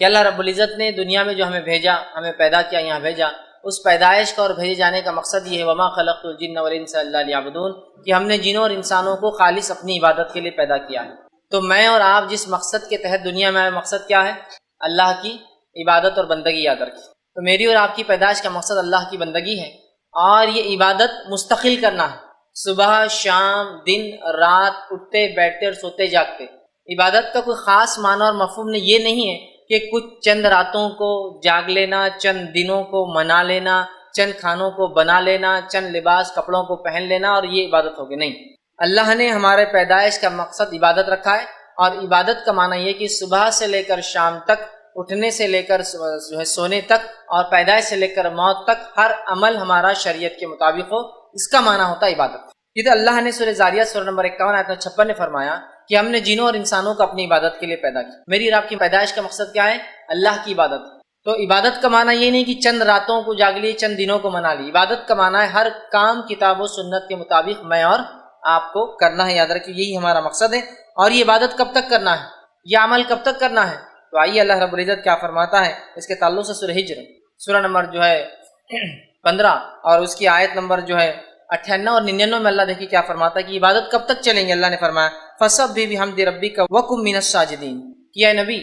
کہ اللہ رب العزت نے دنیا میں جو ہمیں بھیجا، ہمیں پیدا کیا، یہاں بھیجا، اس پیدائش کا اور بھیجے جانے کا مقصد یہ ہے وما خلقت الجن والانس الا لیعبدون، کہ ہم نے جنوں اور انسانوں کو خالص اپنی عبادت کے لیے پیدا کیا ہے۔ تو میں اور آپ جس مقصد کے تحت دنیا میں آئے، مقصد کیا ہے؟ اللہ کی عبادت اور بندگی یاد رکھیں۔ تو میری اور آپ کی پیدائش کا مقصد اللہ کی بندگی ہے، اور یہ عبادت مستقل کرنا ہے، صبح شام دن رات، اٹھتے بیٹھتے اور سوتے جاگتے۔ عبادت کا کوئی خاص معنی اور مفہوم یہ نہیں ہے کہ کچھ چند راتوں کو جاگ لینا، چند دنوں کو منا لینا، چند کھانوں کو بنا لینا، چند لباس کپڑوں کو پہن لینا اور یہ عبادت ہوگی، نہیں۔ اللہ نے ہمارے پیدائش کا مقصد عبادت رکھا ہے، اور عبادت کا معنی یہ کہ صبح سے لے کر شام تک، اٹھنے سے لے کر سونے تک، اور پیدائش سے لے کر موت تک ہر عمل ہمارا شریعت کے مطابق ہو، اس کا معنی ہوتا ہے عبادت۔ یہ تو اللہ نے سورہ زاریات سورہ نمبر 51 آیت 56 میں فرمایا کہ ہم نے جنوں اور انسانوں کو اپنی عبادت کے لیے پیدا کیا۔ میری اور آپ کی پیدائش کا مقصد کیا ہے؟ اللہ کی عبادت۔ تو عبادت کا معنی یہ نہیں کہ چند راتوں کو جاگ لی، چند دنوں کو منا لی۔ عبادت کا معنی ہے ہر کام کتاب و سنت کے مطابق میں اور آپ کو کرنا ہے، یاد رکھیے یہی ہمارا مقصد ہے۔ اور یہ عبادت کب تک کرنا ہے؟ یہ عمل کب تک کرنا ہے؟ تو آئیے اللہ رب العزت کیا فرماتا ہے اس کے تعلق سے سورہ ہجر سورہ نمبر 15 اور اس کی آیت نمبر 98 اور 99 میں اللہ دیکھیے کیا فرماتا ہے کہ عبادت کب تک چلیں گے۔ اللہ نے فرمایا فَسَبِّحْ بِحَمْدِ رَبِّكَ وَكُن مِّنَ السَّاجِدِينَ، کہ اے نبی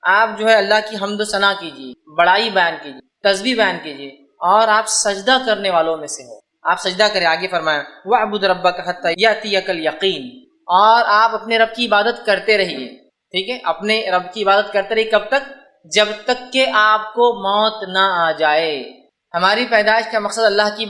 آپ اللہ کی حمد و ثنا کیجیے، بڑائی بیان کیجیے، تسبیح بیان کیجیے، اور آپ سجدہ کرنے والوں میں سے ہو، آپ سجدہ کریں۔ آگے فرمایا وَاعْبُدْ رَبَّكَ حَتَّى يَأْتِيَكَ الْيَقِينُ، اور آپ اپنے رب کی عبادت کرتے رہیے، ٹھیک ہے، اپنے رب کی عبادت کرتے رہیے کب تک؟ جب تک کہ آپ کو موت نہ آ جائے۔ ہماری پیدائش کا مقصد اللہ کی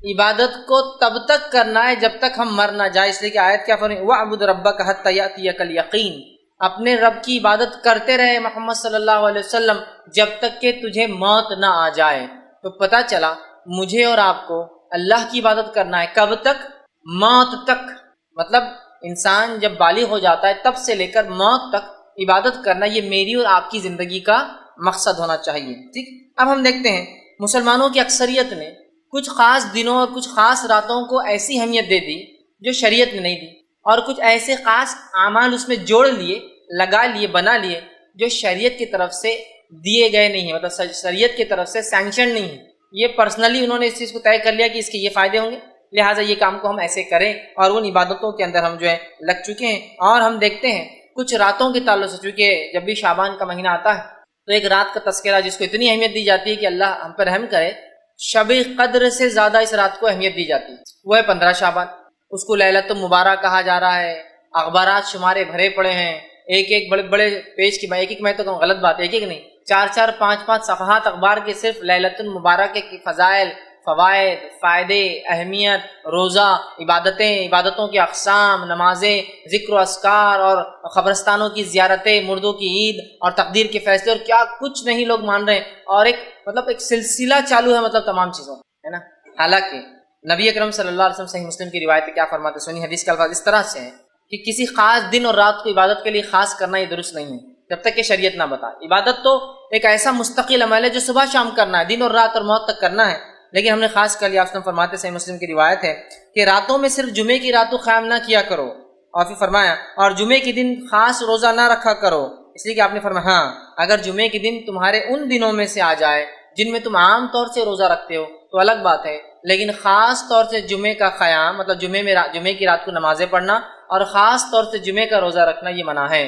عبادت کو تب تک کرنا ہے جب تک ہم مر نہ جائے، اس لیے کہ آیت کیا فرمائی وَاعْبُدْ رَبَّكَ حَتَّى يَأْتِيَكَ الْيَقِينُ، اپنے رب کی عبادت کرتے رہے محمد صلی اللہ علیہ وسلم جب تک کہ تجھے موت نہ آ جائے۔ تو پتہ چلا مجھے اور آپ کو اللہ کی عبادت کرنا ہے کب تک؟ موت تک۔ مطلب انسان جب بالغ ہو جاتا ہے تب سے لے کر موت تک عبادت کرنا، یہ میری اور آپ کی زندگی کا مقصد ہونا چاہیے، ٹھیک۔ اب ہم دیکھتے ہیں مسلمانوں کی اکثریت نے کچھ خاص دنوں اور کچھ خاص راتوں کو ایسی اہمیت دے دی جو شریعت نے نہیں دی، اور کچھ ایسے خاص اعمال اس میں جوڑ لیے، لگا لیے، بنا لیے جو شریعت کی طرف سے دیے گئے نہیں ہیں، مطلب شریعت کی طرف سے سینکشن نہیں ہے۔ یہ پرسنلی انہوں نے اس چیز کو طے کر لیا کہ اس کے یہ فائدے ہوں گے، لہٰذا یہ کام کو ہم ایسے کریں، اور ان عبادتوں کے اندر ہم لگ چکے ہیں۔ اور ہم دیکھتے ہیں کچھ راتوں کے تعلق سے، چونکہ جب بھی شعبان کا مہینہ آتا ہے تو ایک رات کا تذکرہ جس کو اتنی اہمیت دی جاتی ہے کہ اللہ ہم پر رحم کرے، شب قدر سے زیادہ اس رات کو اہمیت دی جاتی ہے، وہ ہے 15 شعبان۔ اس کو لیلۃ المبارک کہا جا رہا ہے، اخبارات شمارے بھرے پڑے ہیں، ایک بڑے بڑے پیج کی، ایک میں تو غلط بات ہے، ایک نہیں 4 5 صفحات اخبار کے صرف لیلۃ المبارک کی فضائل، فوائد، فائدے، اہمیت، روزہ، عبادتوں کے اقسام، نمازیں، ذکر و اذکار، اور قبرستانوں کی زیارتیں، مردوں کی عید، اور تقدیر کے فیصلے، اور کیا کچھ نہیں لوگ مان رہے ہیں، اور ایک سلسلہ چالو ہے، مطلب تمام چیزوں ہے نا۔ حالانکہ نبی اکرم صلی اللہ علیہ وسلم صحیح مسلم کی روایت کیا فرماتے، سنی حدیث کے الفاظ اس طرح سے ہیں کہ کسی خاص دن اور رات کو عبادت کے لیے خاص کرنا یہ درست نہیں ہے جب تک کہ شریعت نہ بتائے۔ عبادت تو ایک ایسا مستقل عمل ہے جو صبح شام کرنا ہے، دن اور رات اور موت تک کرنا ہے، لیکن ہم نے خاص کر لیا۔ آپ فرماتے صحیح مسلم کی روایت ہے کہ راتوں میں صرف جمعے کی رات کو قیام نہ کیا کرو، اور پھر فرمایا اور جمعے کے دن خاص روزہ نہ رکھا کرو، اس لیے کہ آپ نے فرمایا ہاں اگر جمعے کے دن تمہارے ان دنوں میں سے آ جائے جن میں تم عام طور سے روزہ رکھتے ہو تو الگ بات ہے، لیکن خاص طور سے جمعے کا قیام، مطلب جمعے کی رات کو نمازیں پڑھنا اور خاص طور سے جمعے کا روزہ رکھنا یہ منع ہے۔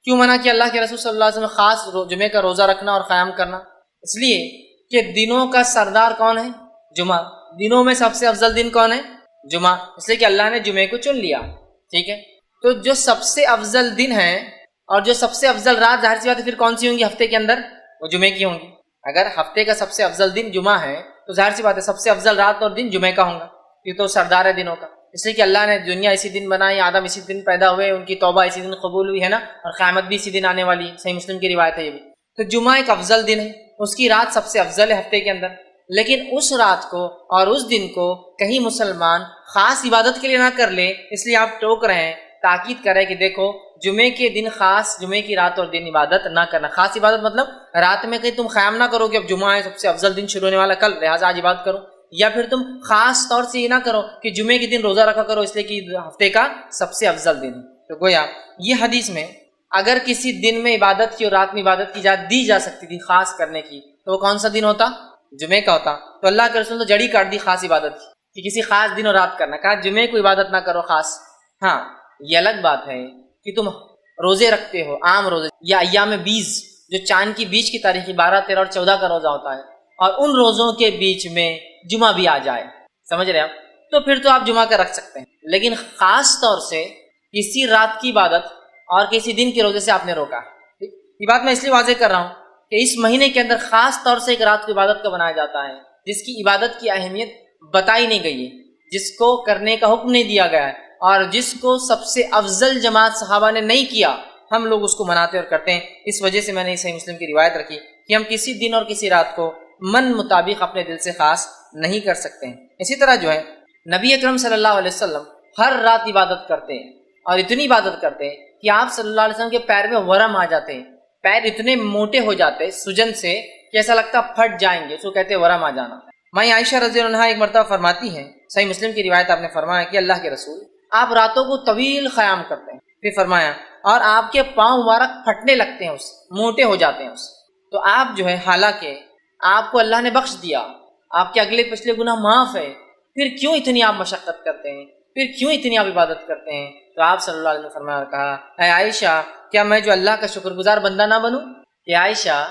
کیوں منع کیا اللہ کے رسول صلی اللہ علیہ وسلم خاص جمعے کا روزہ رکھنا اور قیام کرنا؟ اس لیے کہ دنوں کا سردار کون ہے؟ جمعہ۔ دنوں میں سب سے افضل دن کون ہے؟ جمعہ، اس لیے کہ اللہ نے جمعے کو چن لیا، ٹھیک ہے۔ تو جو سب سے افضل دن ہے اور جو سب سے افضل رات، ظاہر سی بات ہے پھر کون سی ہوں گی ہفتے کے اندر؟ وہ جمعے کی ہوں گی۔ اگر ہفتے کا سب سے افضل دن جمعہ ہے تو ظاہر سی بات ہے سب سے افضل رات اور دن جمعے کا ہوں گا، یہ تو سردار ہے دنوں کا، اس لیے کہ اللہ نے دنیا اسی دن بنائی، آدم اسی دن پیدا ہوئے، ان کی توبہ اسی دن قبول ہوئی ہے نا، اور قیامت بھی اسی دن آنے والی ہے، صحیح مسلم کی روایت ہے یہ بھی۔ تو جمعہ ایک افضل دن ہے، اس کی رات سب سے افضل ہے ہفتے کے اندر، لیکن اس رات کو اور اس دن کو کہیں مسلمان خاص عبادت کے لیے نہ کر لے، اس لیے آپ ٹوک رہے ہیں، تاکید کرے کہ دیکھو جمعے کے دن خاص، جمعے کی رات اور دن عبادت نہ کرنا۔ خاص عبادت مطلب رات میں کہیں تم قیام نہ کرو کہ اب جمعہ ہے سب سے افضل دن شروع ہونے والا کل، لہٰذا آج عبادت کرو، یا پھر تم خاص طور سے یہ نہ کرو کہ جمعے کے دن روزہ رکھا کرو اس لیے کہ ہفتے کا سب سے افضل دن ہے۔ تو گویا یہ حدیث میں اگر کسی دن میں عبادت کی اور رات میں عبادت کی اجازت دی جا سکتی تھی خاص کرنے کی تو وہ کون سا دن ہوتا؟ جمعے کا ہوتا. تو اللہ کے رسول نے جڑی کاٹ دی خاص عبادت کی کہ کسی خاص دن اور رات کرنا. کہا جمعے کو عبادت نہ کرو خاص. ہاں یہ الگ بات ہے کہ تم روزے رکھتے ہو عام روزے یا ایام 20 جو چاند کی بیچ کی تاریخ 12 13 اور 14 کا روزہ ہوتا ہے اور ان روزوں کے بیچ میں جمعہ بھی آ جائے, سمجھ رہے آپ, تو پھر تو آپ جمعہ کا رکھ سکتے ہیں. لیکن خاص طور سے کسی رات کی عبادت اور کسی دن کے روزے سے آپ نے روکا. یہ بات میں اس لیے واضح کر رہا ہوں کہ اس مہینے کے اندر خاص طور سے ایک رات کی عبادت کا بنایا جاتا ہے جس کی عبادت کی اہمیت بتائی نہیں گئی ہے, جس کو کرنے کا حکم نہیں دیا گیا ہے اور جس کو سب سے افضل جماعت صحابہ نے نہیں کیا, ہم لوگ اس کو مناتے اور کرتے ہیں. اس وجہ سے میں نے صحیح مسلم کی روایت رکھی کہ ہم کسی دن اور کسی رات کو من مطابق اپنے دل سے خاص نہیں کر سکتے ہیں. اسی طرح جو ہے نبی اکرم صلی اللہ علیہ وسلم ہر رات عبادت کرتے ہیں اور اتنی عبادت کرتے ہیں کہ آپ صلی اللہ علیہ وسلم کے پیر میں ورم آ جاتے ہیں, پیر اتنے موٹے ہو جاتے سجن سے کہ ایسا لگتا پھٹ جائیں گے, اس کو کہتے ہیں ورم آ جانا. ماں عائشہ رضی اللہ عنہا ایک مرتبہ فرماتی ہیں, صحیح مسلم کی روایت آپ نے فرمایا کہ اللہ کے رسول آپ راتوں کو طویل قیام کرتے ہیں. پھر فرمایا اور آپ کے پاؤں مبارک پھٹنے لگتے ہیں, اس موٹے ہو جاتے ہیں اس. تو آپ جو ہے حالانکہ آپ کو اللہ نے بخش دیا, آپ کے اگلے پچھلے گناہ معاف ہے, پھر کیوں اتنی آپ مشقت کرتے ہیں, پھر کیوں اتنی آپ عبادت کرتے ہیں؟ تو آپ صلی اللہ علیہ وسلم نے فرمایا اور کہا, اے عائشہ کیا میں جو اللہ کا شکر گزار بندہ نہ بنوں؟ کہ عائشہ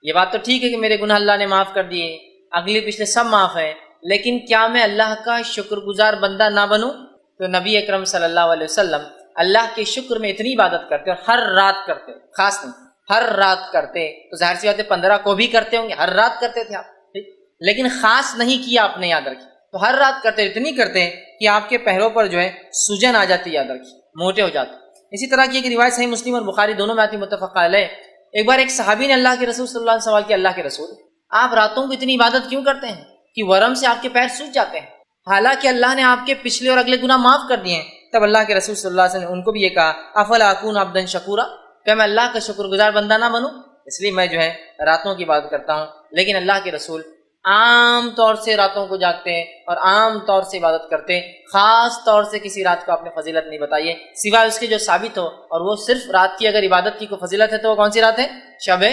یہ بات تو ٹھیک ہے کہ میرے گناہ اللہ نے معاف کر دیے, اگلے پچھلے سب معاف ہے, لیکن کیا میں اللہ کا شکر گزار بندہ نہ بنوں؟ تو نبی اکرم صلی اللہ علیہ وسلم اللہ کے شکر میں اتنی عبادت کرتے اور ہر رات کرتے, خاص نہیں ہر رات کرتے. تو ظاہر سی بات ہے 15 کو بھی کرتے ہوں گے, ہر رات کرتے تھے آپ, لیکن خاص نہیں کیا آپ نے, یاد رکھیں. تو ہر رات کرتے, اتنی کرتے کہ آپ کے پیروں پر جو ہے سجن آ جاتی, یاد رکھیں, موٹے ہو جاتے. اسی طرح کی ایک روایت صحیح مسلم اور بخاری دونوں میں آتی, متفق علیہ. ایک بار ایک صحابی نے اللہ کے رسول صلی اللہ علیہ وسلم سوال کیا, اللہ کے رسول آپ راتوں کو اتنی عبادت کیوں کرتے ہیں کہ ورم سے آپ کے پیر سوج جاتے ہیں, حالانکہ اللہ نے آپ کے پچھلے اور اگلے گناہ معاف کر دیے ہیں؟ تب اللہ کے رسول صلی اللہ علیہ وسلم نے ان کو بھی یہ کہا, افلا اکون عبدا شکورا, کیا میں اللہ کا شکر گزار بندہ نہ بنوں؟ اس لیے میں جو ہے راتوں کی عبادت کرتا ہوں. لیکن اللہ کے رسول عام طور سے راتوں کو جاگتے ہیں اور عام طور سے عبادت کرتے ہیں, خاص طور سے کسی رات کو آپ نے فضیلت نہیں بتائی ہے سوائے اس کے جو ثابت ہو, اور وہ صرف رات کی اگر عبادت کی کوئی فضیلت ہے تو وہ کون سی رات ہے؟ شب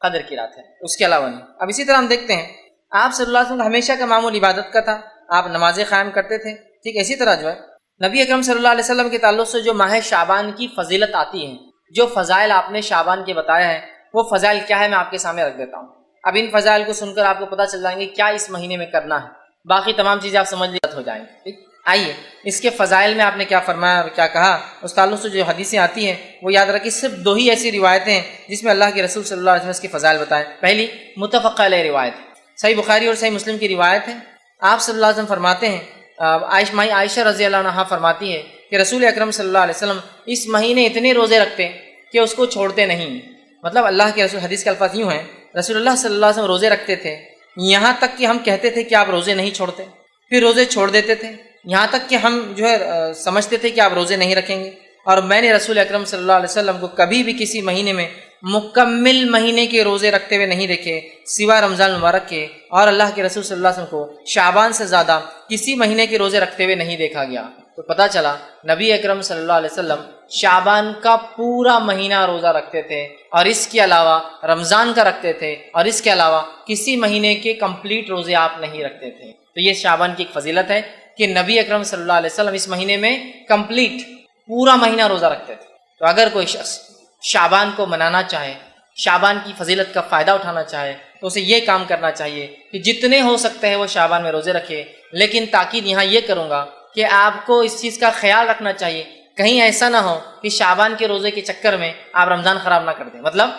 قدر کی رات ہے, اس کے علاوہ نہیں. اب اسی طرح ہم دیکھتے ہیں آپ صلی اللہ علیہ وسلم ہمیشہ کا معمول عبادت کا تھا, آپ نمازیں قائم کرتے تھے. ٹھیک ہے, اسی طرح جو ہے نبی اکرم صلی اللہ علیہ وسلم کے تعلق سے جو ماہ شعبان کی فضیلت آتی ہے, جو فضائل آپ نے شعبان کے بتایا ہے, وہ فضائل کیا ہے میں آپ کے سامنے رکھ دیتا ہوں. اب ان فضائل کو سن کر آپ کو پتہ چل جائیں گے کیا اس مہینے میں کرنا ہے, باقی تمام چیزیں آپ سمجھ لیتے ہو جائیں گے. ٹھیک, آئیے اس کے فضائل میں آپ نے کیا فرمایا اور کیا کہا, اس تعلق سے جو حدیثیں آتی ہیں وہ یاد رکھیے. صرف 2 ہی ایسی روایتیں ہیں جس میں اللہ کے رسول صلی اللہ علیہ وسلم اس کے فضائل بتائیں. پہلی متفق علیہ روایت, صحیح بخاری اور صحیح مسلم کی روایت ہے. آپ صلی اللہ علیہ وسلم فرماتے ہیں, عائشہ رضی اللہ عنہا فرماتی ہے کہ رسول اکرم صلی اللہ علیہ وسلم اس مہینے اتنے روزے رکھتے کہ اس کو چھوڑتے نہیں. مطلب اللہ کے رسول, حدیث کے الفاظ یوں ہیں, رسول اللہ صلی اللہ علیہ وسلم روزے رکھتے تھے یہاں تک کہ ہم کہتے تھے کہ آپ روزے نہیں چھوڑتے, پھر روزے چھوڑ دیتے تھے یہاں تک کہ ہم جو ہے سمجھتے تھے کہ آپ روزے نہیں رکھیں گے. اور میں نے رسول اکرم صلی اللہ علیہ وسلم کو کبھی بھی کسی مہینے میں مکمل مہینے کے روزے رکھتے ہوئے نہیں دیکھے سوائے رمضان مبارک کے, اور اللہ کے رسول صلی اللہ علیہ وسلم کو شعبان سے زیادہ کسی مہینے کے روزے رکھتے ہوئے نہیں دیکھا گیا. تو پتہ چلا نبی اکرم صلی اللہ علیہ وسلم شعبان کا پورا مہینہ روزہ رکھتے تھے, اور اس کے علاوہ رمضان کا رکھتے تھے, اور اس کے علاوہ کسی مہینے کے کمپلیٹ روزے آپ نہیں رکھتے تھے. تو یہ شعبان کی ایک فضیلت ہے کہ نبی اکرم صلی اللہ علیہ وسلم اس مہینے میں کمپلیٹ پورا مہینہ روزہ رکھتے تھے. تو اگر کوئی شخص شعبان کو منانا چاہے, شعبان کی فضیلت کا فائدہ اٹھانا چاہے, تو اسے یہ کام کرنا چاہیے کہ جتنے ہو سکتے ہیں وہ شعبان میں روزے رکھے. لیکن تاکید یہاں یہ کروں گا کہ آپ کو اس چیز کا خیال رکھنا چاہیے کہیں ایسا نہ ہو کہ شعبان کے روزے کے چکر میں آپ رمضان خراب نہ کر دیں. مطلب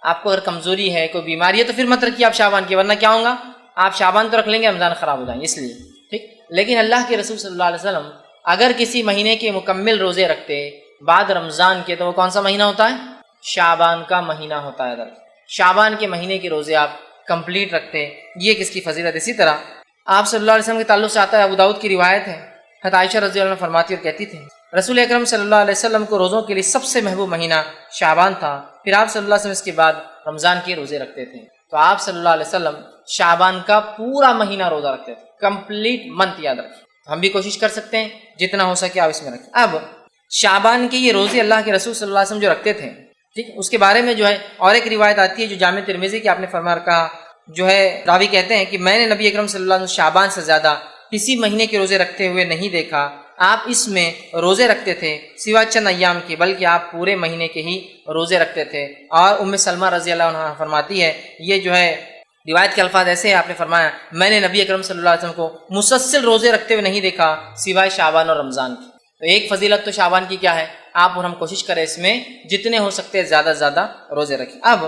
آپ کو اگر کمزوری ہے, کوئی بیماری ہے, تو پھر مت رکھیے آپ شعبان کی, ورنہ کیا ہوگا آپ شعبان تو رکھ لیں گے, رمضان خراب ہو جائیں گے. اس لیے ٹھیک. لیکن اللہ کے رسول صلی اللہ علیہ وسلم اگر کسی مہینے کے مکمل روزے رکھتے بعد رمضان کے, تو وہ کون سا مہینہ ہوتا ہے؟ شعبان کا مہینہ ہوتا ہے. شعبان کے مہینے کے روزے آپ کمپلیٹ رکھتے, یہ کس کی فضیلت. اسی طرح آپ صلی اللہ علیہ وسلم کے تعلق سے آتا ہے, ابو داؤد کی روایت ہے, حضرت عائشہ رضی اللہ عنہ فرماتی اور کہتی تھی رسول اکرم صلی اللہ علیہ وسلم کو روزوں کے لیے سب سے محبوب مہینہ شعبان تھا, پھر آپ صلی اللہ علیہ وسلم اس کے بعد رمضان کے روزے رکھتے تھے. تو آپ صلی اللہ علیہ وسلم شعبان کا پورا مہینہ روزہ رکھتے تھے, کمپلیٹ منتھ, یاد رکھیں. ہم بھی کوشش کر سکتے ہیں جتنا ہو سکے آپ اس میں رکھیں. اب شعبان کے یہ روزے اللہ کے رسول صلی اللہ علیہ وسلم جو رکھتے تھے, ٹھیک ہے، اس کے بارے میں جو ہے اور ایک روایت آتی ہے جو جامع ترمذی کی، آپ نے فرمایا کہا جو ہے راوی کہتے ہیں کہ میں نے نبی اکرم صلی اللہ علیہ وسلم شعبان سے زیادہ کسی مہینے کے روزے رکھتے ہوئے نہیں دیکھا، آپ اس میں روزے رکھتے تھے سوا چند ایام کی، بلکہ آپ پورے مہینے کے ہی روزے رکھتے تھے۔ اور ام سلمہ رضی اللہ عنہ فرماتی ہے، یہ جو ہے روایت کے الفاظ ایسے ہیں، آپ نے فرمایا میں نے نبی اکرم صلی اللہ علیہ وسلم کو مسلسل روزے رکھتے ہوئے نہیں دیکھا سوائے شعبان اور رمضان کی۔ تو ایک فضیلت تو شعبان کی کیا ہے، آپ اور ہم کوشش کریں اس میں جتنے ہو سکتے ہیں زیادہ سے زیادہ روزے رکھیں۔ اب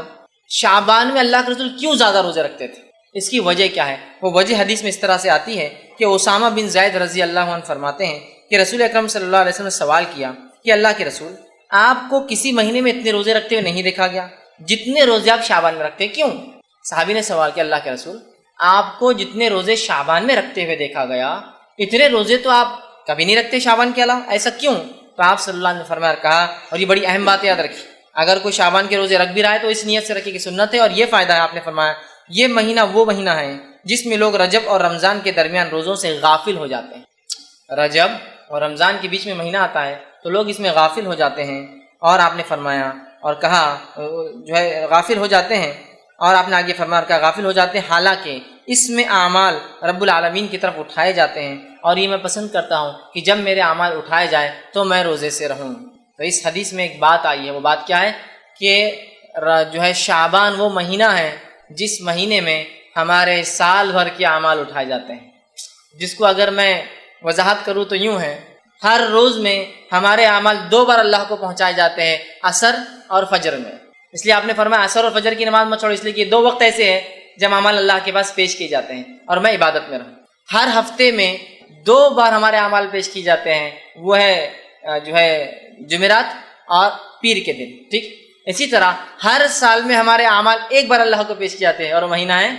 شعبان میں اللہ کے رسول کیوں زیادہ روزے رکھتے تھے، اس کی وجہ کیا ہے؟ وہ وجہ حدیث میں اس طرح سے آتی ہے کہ اسامہ بن زید رضی اللہ عنہ فرماتے ہیں کہ رسول اکرم صلی اللہ علیہ وسلم نے سوال کیا کہ اللہ کے رسول، آپ کو کسی مہینے میں اتنے روزے رکھتے ہوئے نہیں دیکھا گیا جتنے روزے آپ شعبان میں رکھتے، کیوں؟ صحابی نے سوال کیا اللہ کے رسول، آپ کو جتنے روزے شعبان میں رکھتے ہوئے دیکھا گیا اتنے روزے تو آپ کبھی نہیں رکھتے شعبان کے علاوہ، ایسا کیوں؟ تو آپ صلی اللہ علیہ وسلم نے فرمایا کہا، اور یہ بڑی اہم بات یاد رکھی، اگر کوئی شعبان کے روزے رکھ بھی رہا ہے تو اس نیت سے رکھے کہ سنت ہے، اور یہ فائدہ ہے، آپ نے فرمایا یہ مہینہ وہ مہینہ ہے جس میں لوگ رجب اور رمضان کے درمیان روزوں سے غافل ہو جاتے ہیں۔ رجب اور رمضان کے بیچ میں مہینہ آتا ہے تو لوگ اس میں غافل ہو جاتے ہیں، اور آپ نے فرمایا اور کہا جو ہے غافل ہو جاتے ہیں، اور آپ نے آگے فرمایا کہا غافل ہو جاتے ہیں، حالانکہ اس میں اعمال رب العالمین کی طرف اٹھائے جاتے ہیں، اور یہ میں پسند کرتا ہوں کہ جب میرے اعمال اٹھائے جائے تو میں روزے سے رہوں۔ تو اس حدیث میں ایک بات آئی ہے، وہ بات کیا ہے کہ جو ہے شعبان وہ مہینہ ہے جس مہینے میں ہمارے سال بھر کے اعمال اٹھائے جاتے ہیں، جس کو اگر میں وضاحت کروں تو یوں ہے، ہر روز میں ہمارے اعمال 2 بار اللہ کو پہنچائے جاتے ہیں، عصر اور فجر میں۔ اس لیے آپ نے فرمایا عصر اور فجر کی نماز مت چھوڑو، اس لیے کہ یہ 2 وقت ایسے ہیں جب اعمال اللہ کے پاس پیش کیے جاتے ہیں اور میں عبادت میں رہوں۔ ہر ہفتے میں 2 بار ہمارے اعمال پیش کیے جاتے ہیں، وہ ہے جو ہے جمعرات اور پیر کے دن، ٹھیک۔ اسی طرح ہر سال میں ہمارے اعمال 1 بار اللہ کو پیش کیے جاتے ہیں، اور وہ مہینہ ہے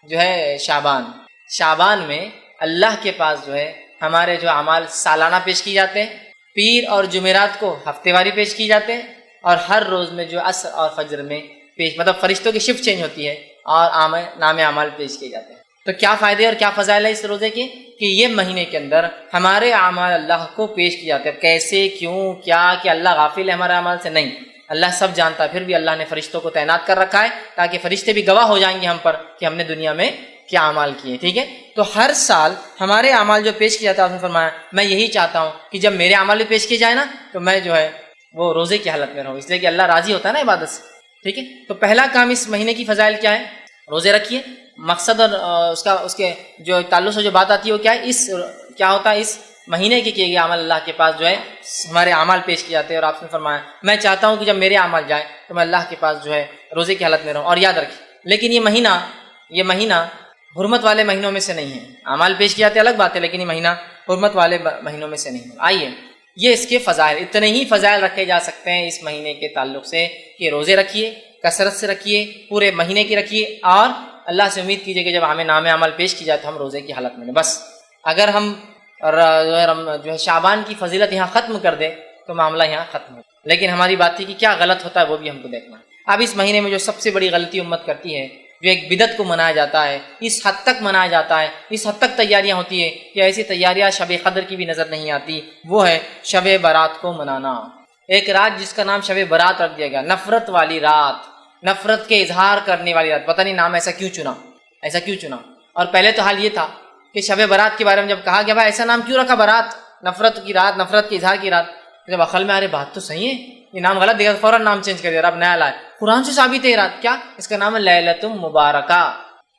جو ہے شعبان۔ شعبان میں اللہ کے پاس جو ہے ہمارے جو اعمال سالانہ پیش کیے جاتے ہیں، پیر اور جمعرات کو ہفتے واری پیش کیے جاتے ہیں، اور ہر روز میں جو عصر اور فجر میں پیش، مطلب فرشتوں کی شفٹ چینج ہوتی ہے اور نام اعمال پیش کیے جاتے ہیں۔ تو کیا فائدے اور کیا فضائل ہے اس روزے کے کہ یہ مہینے کے اندر ہمارے اعمال اللہ کو پیش کیے جاتے ہیں۔ کیسے، کیوں، کیا کہ اللہ غافل ہے ہمارے اعمال سے؟ نہیں، اللہ سب جانتا ہے، پھر بھی اللہ نے فرشتوں کو تعینات کر رکھا ہے تاکہ فرشتے بھی گواہ ہو جائیں گے ہم پر کہ ہم نے دنیا میں کیا اعمال کیے، ٹھیک ہے۔ تو ہر سال ہمارے اعمال جو پیش کیے جاتے ہیں، آپ نے فرمایا میں یہی چاہتا ہوں کہ جب میرے اعمال بھی پیش کیے جائیں نا تو میں جو ہے وہ روزے کی حالت میں رہوں، اس لیے کہ اللہ راضی ہوتا ہے نا عبادت سے، ٹھیک ہے۔ تو پہلا کام اس مہینے کی فضائل کیا ہے؟ روزے رکھیے۔ مقصد اور اس کے جو تعلق سے جو بات آتی ہے وہ کیا ہے؟ کیا ہوتا ہے اس مہینے کے کیے گئے عمل اللہ کے پاس جو ہے ہمارے اعمال پیش کیے جاتے ہیں، اور آپ نے فرمایا میں چاہتا ہوں کہ جب میرے اعمال جائیں تو میں اللہ کے پاس جو ہے روزے کی حالت میں رہوں۔ اور یاد رکھیں، لیکن یہ مہینہ حرمت والے مہینوں میں سے نہیں ہے۔ اعمال پیش کیے جاتے الگ بات ہے، لیکن یہ مہینہ حرمت والے مہینوں میں سے نہیں ہے۔ آئیے یہ اس کے فضائل، اتنے ہی فضائل رکھے جا سکتے ہیں اس مہینے کے تعلق سے کہ روزے رکھیے، کثرت سے رکھیے، پورے مہینے کی رکھیے، اور اللہ سے امید کیجیے کہ جب ہمیں نام عمل پیش کی جائے تو ہم روزے کی حالت میں لیں۔ بس اگر ہم جو ہے شعبان کی فضیلت یہاں ختم کر دے تو معاملہ یہاں ختم ہو، لیکن ہماری بات تھی کہ کیا غلط ہوتا ہے وہ بھی ہم کو دیکھنا ہے۔ اب اس مہینے میں جو سب سے بڑی غلطی امت کرتی ہے، جو ایک بدعت کو منایا جاتا ہے، اس حد تک منایا جاتا ہے، اس حد تک تیاریاں ہوتی ہے کہ ایسی تیاریاں شب قدر کی بھی نظر نہیں آتی، وہ ہے شب برات کو منانا۔ ایک رات جس کا نام شب برات رکھ دیا گیا، نفرت والی رات، نفرت کے اظہار کرنے والی رات، پتہ نہیں نام ایسا کیوں چنا۔ اور پہلے تو حال یہ تھا کہ شب برات کے بارے میں جب کہا گیا بھائی ایسا نام کیوں رکھا برات، نفرت کی رات، نفرت کے اظہار کی رات، جب عقل میں آ رہے بات تو صحیح ہے، یہ نام غلط دیکھا فوراً نام چینج کر دیا، اب نیا لائے، قرآن سے ثابت ہے یہ رات، کیا اس کا نام ہے لیلۃ مبارکہ۔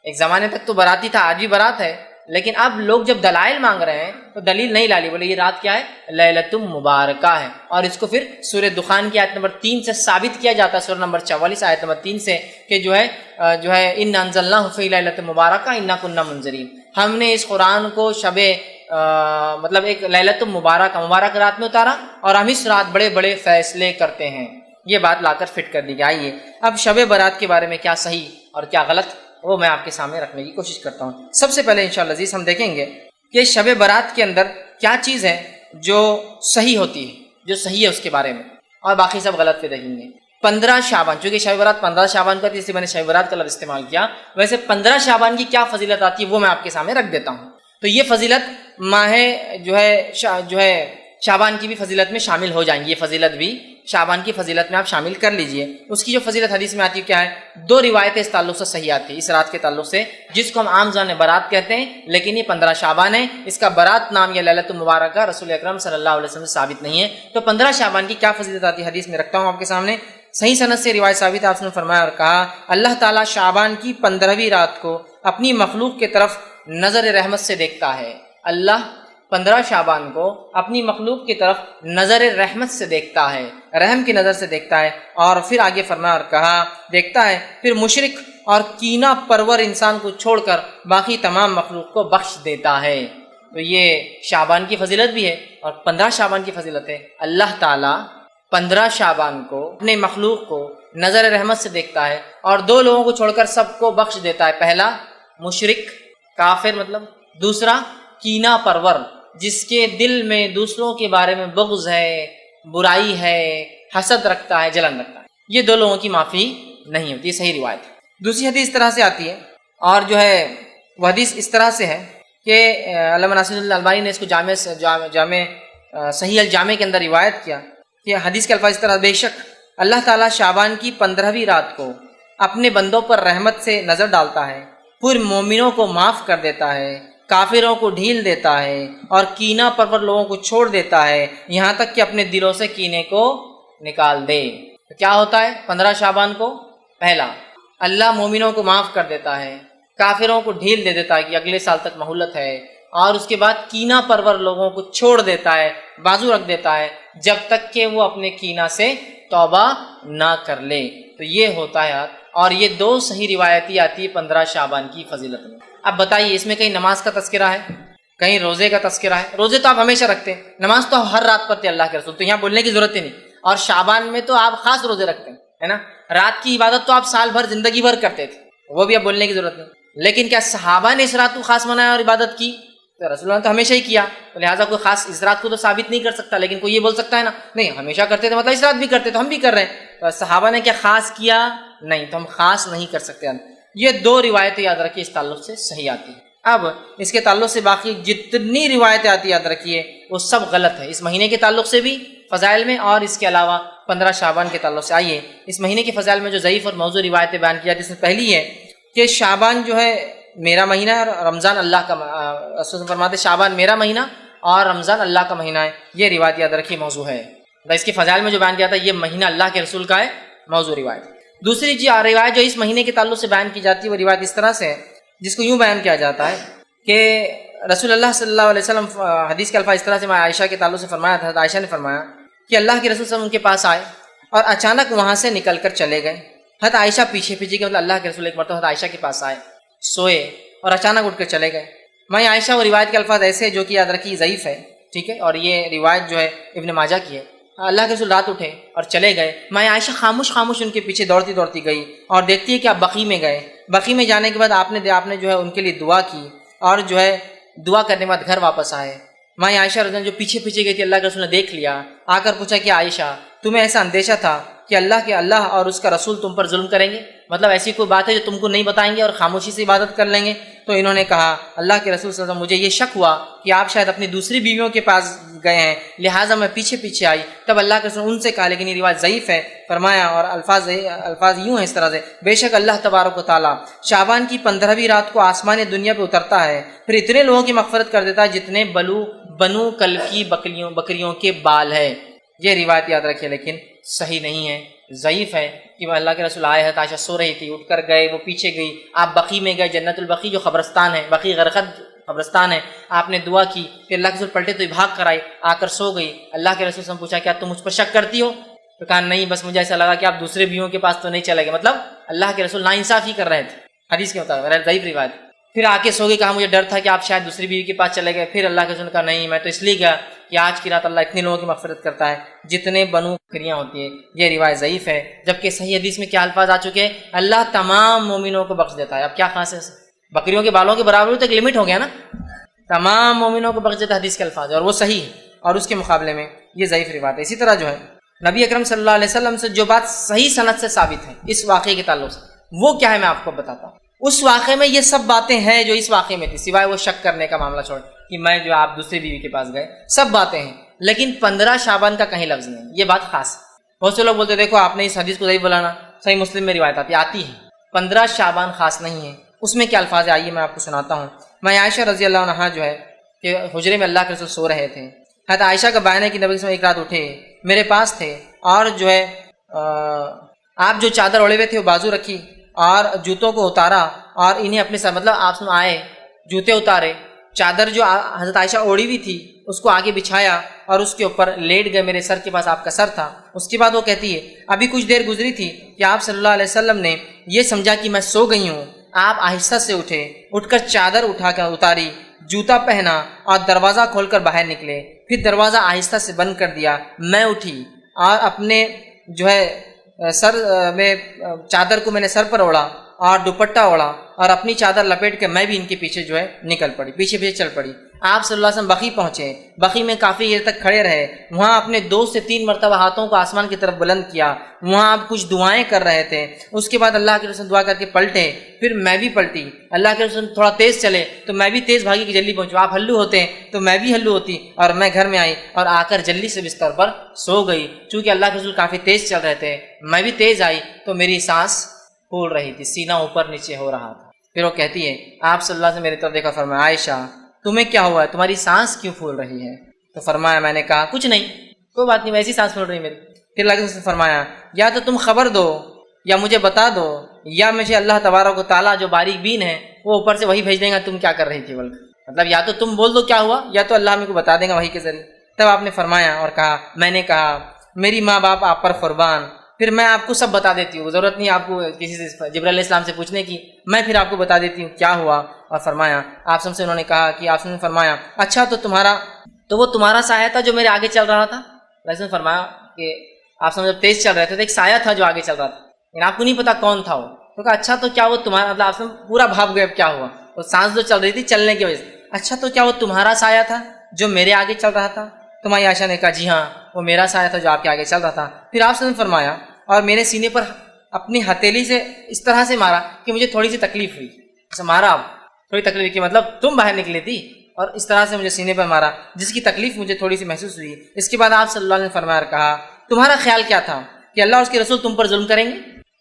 ایک زمانے تک تو براتی تھا، آج بھی برات ہے، لیکن اب لوگ جب دلائل مانگ رہے ہیں تو دلیل نہیں لالی، بولے یہ رات کیا ہے، لیلۃ مبارکہ ہے، اور اس کو پھر سورہ دخان کی آیت نمبر 3 سے ثابت کیا جاتا ہے، سورہ نمبر 44 آیت نمبر 3 سے، کہ جو ہے انا انزلناہ فی لیلۃ مبارکہ انا کنا منذرین، ہم نے اس قرآن کو مطلب ایک لیلۃ مبارک رات میں اتارا، اور ہم اس رات بڑے بڑے فیصلے کرتے ہیں۔ یہ بات لا کر فٹ کر دی گئی۔ آئیے اب شب برات کے بارے میں کیا صحیح اور کیا غلط وہ میں آپ کے سامنے رکھنے کی کوشش کرتا ہوں۔ سب سے پہلے انشاءاللہ عزیز ہم دیکھیں گے کہ شب برات کے اندر کیا چیز ہے جو صحیح ہوتی ہے، جو صحیح ہے اس کے بارے میں، اور باقی سب غلط پہ دیکھیں گے۔ 15 شعبان، چونکہ شب برات 15 شعبان کا تھی اس لیے میں نے شب برات کا لفظ استعمال کیا، ویسے 15 شعبان کی کیا فضیلت آتی ہے وہ میں آپ کے سامنے رکھ دیتا ہوں۔ تو یہ فضیلت ماہ جو ہے شعبان کی بھی فضیلت میں شامل ہو جائیں گی، یہ فضیلت بھی شعبان کی فضیلت میں آپ شامل کر لیجئے۔ اس کی جو فضیلت حدیث میں آتی ہے کیا ہے؟ 2 روایتیں اس تعلق سے صحیح آتی ہیں، اس رات کے تعلق سے، جس کو ہم عام زبان میں برات کہتے ہیں، لیکن یہ 15 شعبان ہے۔ اس کا برات نام یا لیلۃ المبارکہ رسول اکرم صلی اللہ علیہ وسلم سے ثابت نہیں ہے۔ تو 15 شعبان کی کیا فضیلت آتی ہے حدیث میں رکھتا ہوں آپ کے سامنے۔ صحیح سند سے روایت ثابت ہے، آپ نے فرمایا اور کہا اللہ تعالیٰ شعبان کی 15ویں رات کو اپنی مخلوق کے طرف نظر رحمت سے دیکھتا ہے۔ اللہ 15 شعبان کو اپنی مخلوق کی طرف نظر رحمت سے دیکھتا ہے، رحم کی نظر سے دیکھتا ہے۔ اور پھر آگے فرمایا اور کہا دیکھتا ہے، پھر مشرک اور کینہ پرور انسان کو چھوڑ کر باقی تمام مخلوق کو بخش دیتا ہے۔ تو یہ شعبان کی فضیلت بھی ہے اور 15 شعبان کی فضیلت ہے۔ اللہ تعالیٰ 15 شعبان کو اپنے مخلوق کو نظر رحمت سے دیکھتا ہے اور 2 لوگوں کو چھوڑ کر سب کو بخش دیتا ہے۔ پہلا مشرک، کافر مطلب، دوسرا کینہ پرور، جس کے دل میں دوسروں کے بارے میں بغض ہے، برائی ہے، حسد رکھتا ہے، جلن رکھتا ہے، یہ 2 لوگوں کی معافی نہیں ہوتی۔ یہ صحیح روایت ہے۔ دوسری حدیث اس طرح سے آتی ہے، اور جو ہے وہ حدیث اس طرح سے ہے کہ علامہ ناصر اللہ البانی نے اس کو جامع صحیح الجامع کے اندر روایت کیا کہ حدیث کے الفاظ اس طرح، بے شک اللہ تعالیٰ شعبان کی 15ویں رات کو اپنے بندوں پر رحمت سے نظر ڈالتا ہے، پورے مومنوں کو معاف کر دیتا ہے، کافروں کو ڈھیل دیتا ہے اور کینہ پرور لوگوں کو چھوڑ دیتا ہے، یہاں تک کہ اپنے دلوں سے کینے کو نکال دے۔ تو کیا ہوتا ہے 15 شعبان کو؟ پہلا، اللہ مومنوں کو معاف کر دیتا ہے، کافروں کو ڈھیل دے دیتا ہے کہ اگلے سال تک مہلت ہے، اور اس کے بعد کینہ پرور لوگوں کو چھوڑ دیتا ہے، بازو رکھ دیتا ہے، جب تک کہ وہ اپنے کینہ سے توبہ نہ کر لے۔ تو یہ ہوتا ہے، اور یہ 2 صحیح روایتی آتی ہے 15 شعبان کی فضیلت میں۔ اب بتائیے اس میں کہیں نماز کا تذکرہ ہے، کہیں روزے کا تذکرہ ہے؟ روزے تو آپ ہمیشہ رکھتے ہیں، نماز تو ہر رات پڑھتے اللہ کے رسول، تو یہاں بولنے کی ضرورت ہی نہیں۔ اور شعبان میں تو آپ خاص روزے رکھتے ہیں، ہے نا؟ رات کی عبادت تو آپ سال بھر زندگی بھر کرتے تھے، وہ بھی اب بولنے کی ضرورت نہیں۔ لیکن کیا صحابہ نے اس رات کو خاص منایا اور عبادت کی؟ تو رسول اللہ نے تو ہمیشہ ہی کیا، تو لہٰذا کوئی خاص اس رات کو تو ثابت نہیں کر سکتا، لیکن کوئی یہ بول سکتا ہے نا نہیں ہمیشہ کرتے تھے، مطلب اس رات بھی کرتے تو ہم بھی کر رہے ہیں، تو صحابہ نے کیا خاص کیا؟ نہیں، تو ہم خاص نہیں کر سکتے۔ یہ 2 روایتیں یاد رکھیے اس تعلق سے صحیح آتی ہیں۔ اب اس کے تعلق سے باقی جتنی روایتیں آتی یاد رکھیے وہ سب غلط ہے، اس مہینے کے تعلق سے بھی فضائل میں، اور اس کے علاوہ 15 شعبان کے تعلق سے۔ آئیے اس مہینے کے فضائل میں جو ضعیف اور موضوع روایتیں بیان کی جاتی ہیں، اس میں پہلی ہے کہ شعبان جو ہے میرا مہینہ ہے اور رمضان اللہ کا، رسول فرماتے شعبان میرا مہینہ اور رمضان اللہ کا مہینہ ہے، یہ روایت یاد رکھیے موضوع ہے۔ اس کے فضائل میں جو بیان کیا تھا یہ مہینہ اللہ کے رسول کا ہے، موضوع روایت۔ دوسری روایت جو اس مہینے کے تعلق سے بیان کی جاتی ہے وہ روایت اس طرح سے ہے، جس کو یوں بیان کیا جاتا ہے کہ رسول اللہ صلی اللہ علیہ وسلم، حدیث کے الفاظ اس طرح سے عائشہ کے تعلق سے فرمایا تھا، عائشہ نے فرمایا کہ اللہ کے رسول صلی اللہ علیہ وسلم ان کے پاس آئے اور اچانک وہاں سے نکل کر چلے گئے۔ حضرت عائشہ پیچھے پیچھے کہ مطلب اللہ کے رسول ایک مرتبہ حضرت عائشہ کے پاس آئے، سوئے اور اچانک اٹھ کر چلے گئے۔ میں عائشہ وہ روایت کے الفاظ ایسے جو کہ یاد رکھیے ضعیف ہے، ٹھیک ہے، اور یہ روایت جو ہے ابن ماجہ کی ہے۔ اللہ کے رسول رات اٹھے اور چلے گئے، میں عائشہ خاموش ان کے پیچھے دوڑتی گئی اور دیکھتی ہے کہ آپ بقیع میں گئے۔ بقیع میں جانے کے بعد آپ نے جو ہے ان کے لیے دعا کی اور جو ہے دعا کرنے کے بعد گھر واپس آئے۔ میں عائشہ رضی اللہ عنہا جو پیچھے گئی تھی، اللہ کے رسول نے دیکھ لیا، آ کر پوچھا کہ عائشہ تمہیں ایسا اندیشہ تھا کہ اللہ اور اس کا رسول تم پر ظلم کریں گے؟ مطلب ایسی کوئی بات ہے جو تم کو نہیں بتائیں گے اور خاموشی سے عبادت کر لیں گے؟ تو انہوں نے کہا اللہ کے رسول صلی اللہ علیہ وسلم مجھے یہ شک ہوا کہ آپ شاید اپنی دوسری بیویوں کے پاس گئے ہیں، لہٰذا میں پیچھے آئی۔ تب اللہ کے رسول ان سے کہا، لیکن یہ روایت ضعیف ہے، فرمایا اور الفاظ یوں ہیں اس طرح سے، بے شک اللہ تبارک و تعالیٰ شعبان کی 15ویں رات کو آسمان دنیا پہ اترتا ہے، پھر اتنے لوگوں کی مغفرت کر دیتا ہے جتنے بنو کل کی بکریوں کے بال ہے۔ یہ روایت یاد رکھیے لیکن صحیح نہیں ہے، ضعیف ہے کہ اللہ کے رسول آئے ہیں، عائشہ سو رہی تھی، اٹھ کر گئے، وہ پیچھے گئی، آپ بقیع میں گئے، جنت البقیع جو قبرستان ہے، بقیع غرقد قبرستان ہے، آپ نے دعا کی، پھر اللہ کے رسول پلٹے تو بھاگ کر آئی، آ کر سو گئی۔ اللہ کے رسول سے پوچھا کیا تم مجھ پر شک کرتی ہو؟ تو کہا نہیں، بس مجھے ایسا لگا کہ آپ دوسرے بیویوں کے پاس تو نہیں چلے گئے، مطلب اللہ کے رسول ناانصافی کر رہے تھے حدیث کے مطابق، ضعیف روایت۔ پھر آ کے سو گئی، کہا مجھے ڈر تھا کہ آپ شاید دوسری بیوی کے پاس چلے گئے۔ پھر اللہ کے رسول نے کہا نہیں، میں تو اس لیے گیا کہ آج کی رات اللہ اتنے لوگوں کی مغفرت کرتا ہے جتنے بنو بکریاں ہوتی ہیں۔ یہ روایت ضعیف ہے، جبکہ صحیح حدیث میں کیا الفاظ آ چکے ہیں، اللہ تمام مومنوں کو بخش دیتا ہے۔ اب کیا خاص ہے، بکریوں کے بالوں کے برابر تو ایک لمٹ ہو گیا نا، تمام مومنوں کو بخش دیتا ہے، حدیث کے الفاظ، اور وہ صحیح ہے، اور اس کے مقابلے میں یہ ضعیف روایت ہے۔ اسی طرح جو ہے نبی اکرم صلی اللہ علیہ وسلم سے جو بات صحیح سند سے ثابت ہے اس واقعے کے تعلق سے، وہ کیا ہے میں آپ کو بتاتا ہوں۔ اس واقعے میں یہ سب باتیں ہیں جو اس واقعے میں تھی، سوائے وہ شک کرنے کا معاملہ چھوڑ، کہ میں جو آپ دوسری بیوی کے پاس گئے، سب باتیں ہیں، لیکن 15 شعبان کا کہیں لفظ نہیں، یہ بات خاص ہے۔ بہت سے لوگ بولتے دیکھو آپ نے اس حدیث کو صحیح بلانا، صحیح مسلم میں روایت آتی ہے، 15 شعبان خاص نہیں ہے۔ اس میں کیا الفاظ ہے آئیے میں آپ کو سناتا ہوں۔ میں عائشہ رضی اللہ عنہا جو ہے کہ حجرے میں اللہ کے رسول سو رہے تھے، حضرت عائشہ کا بیان ہے کہ نبی صلی اللہ علیہ وسلم ایک رات اٹھے، میرے پاس تھے، اور جو ہے آپ جو چادر اوڑے ہوئے تھے وہ بازو رکھی اور جوتوں کو اتارا اور انہیں اپنے ساتھ، مطلب آپ سن آئے، جوتے اتارے، چادر جو حضرت عائشہ اوڑی ہوئی تھی اس کو آگے بچھایا اور اس کے اوپر لیٹ گئے، میرے سر کے پاس آپ کا سر تھا۔ اس کے بعد وہ کہتی ہے ابھی کچھ دیر گزری تھی کہ آپ صلی اللہ علیہ وسلم نے یہ سمجھا کہ میں سو گئی ہوں، آپ آہستہ سے اٹھے، اٹھ کر چادر اٹھا کر اتاری، جوتا پہنا اور دروازہ کھول کر باہر نکلے، پھر دروازہ آہستہ سے بند کر دیا۔ میں اٹھی اور اپنے جو ہے سر میں چادر کو میں نے سر پر اوڑھا اور دوپٹہ اوڑھا اور اپنی چادر لپیٹ کے میں بھی ان کے پیچھے جو ہے نکل پڑی، پیچھے پیچھے چل پڑی۔ آپ صلی اللہ علیہ وسلم بقی پہنچے، بقی میں کافی دیر تک کھڑے رہے، وہاں اپنے 2 سے 3 مرتبہ ہاتھوں کو آسمان کی طرف بلند کیا، وہاں آپ کچھ دعائیں کر رہے تھے۔ اس کے بعد اللہ کے رسول دعا کر کے پلٹے، پھر میں بھی پلٹی، اللہ کے رسول تھوڑا تیز چلے تو میں بھی تیز بھاگی کہ جلدی پہنچوں، آپ ہلو ہوتے تو میں بھی ہلو ہوتی اور میں گھر میں آئی اور آ کر جلدی سے بستر پر سو گئی۔ چونکہ اللہ کے رسول کافی تیز چل رہے تھے، میں بھی تیز آئی تو میری سانس پھول رہی تھی، سینہ اوپر نیچے ہو رہا تھا۔ پھر وہ کہتی ہے آپ صلی اللہ علیہ وسلم میری طرف دیکھا، فرمایا عائشہ تمہیں کیا ہوا ہے، تمہاری سانس کیوں پھول رہی ہے؟ تو فرمایا میں نے کہا کچھ نہیں، کوئی بات نہیں، ویسی سانس پھول رہی میری۔ پھر اللہ نے فرمایا یا تو تم خبر دو یا مجھے بتا دو یا مجھے اللہ تبارک و تعالیٰ جو باریک بین ہے وہ اوپر سے وہی بھیج دیں گا تم کیا کر رہی تھی بول کر، مطلب یا تو تم بول دو کیا ہوا یا تو اللہ ہمیں کو بتا دے گا وہی کے ذریعے۔ تب آپ نے فرمایا اور کہا، میں نے کہا میری ماں باپ آپ پر قربان، پھر میں آپ کو سب بتا دیتی ہوں، ضرورت نہیں آپ کو کسی سے جبرائیل علیہ السلام سے پوچھنے کی، میں پھر آپ کو بتا دیتی ہوں کیا ہوا۔ اور فرمایا آپ سے انہوں نے کہا کہ آپ نے فرمایا اچھا تو وہ تمہارا سایہ تھا جو میرے آگے چل رہا تھا؟ نے فرمایا کہ آپ جب تیز چل رہے تھے تو ایک سایہ تھا جو آگے چل رہا تھا، لیکن آپ کو نہیں پتا کون تھا وہ۔ تو کہا اچھا تو کیا وہ تمہارا، مطلب آپ پورا بھاگ گئے، کیا ہوا؟ وہ سانس جو چل رہی تھی چلنے کی وجہ سے، اچھا تو کیا وہ تمہارا سایہ تھا جو میرے آگے چل رہا تھا؟ تمہاری عائشہ نے کہا جی ہاں وہ میرا سایہ تھا جو آپ کے آگے چل رہا تھا۔ پھر آپ نے فرمایا اور میرے سینے پر اپنی ہتھیلی سے اس طرح سے مارا کہ مجھے تھوڑی سی تکلیف ہوئی، ایسا مارا تھوڑی تکلیف کی مطلب تم باہر نکلی تھی اور اس طرح سے مجھے سینے پر مارا جس کی تکلیف مجھے تھوڑی سی محسوس ہوئی۔ اس کے بعد آپ صلی اللہ علیہ وسلم نے فرمایا اور کہا تمہارا خیال کیا تھا کہ اللہ اور اس کے رسول تم پر ظلم کریں گے؟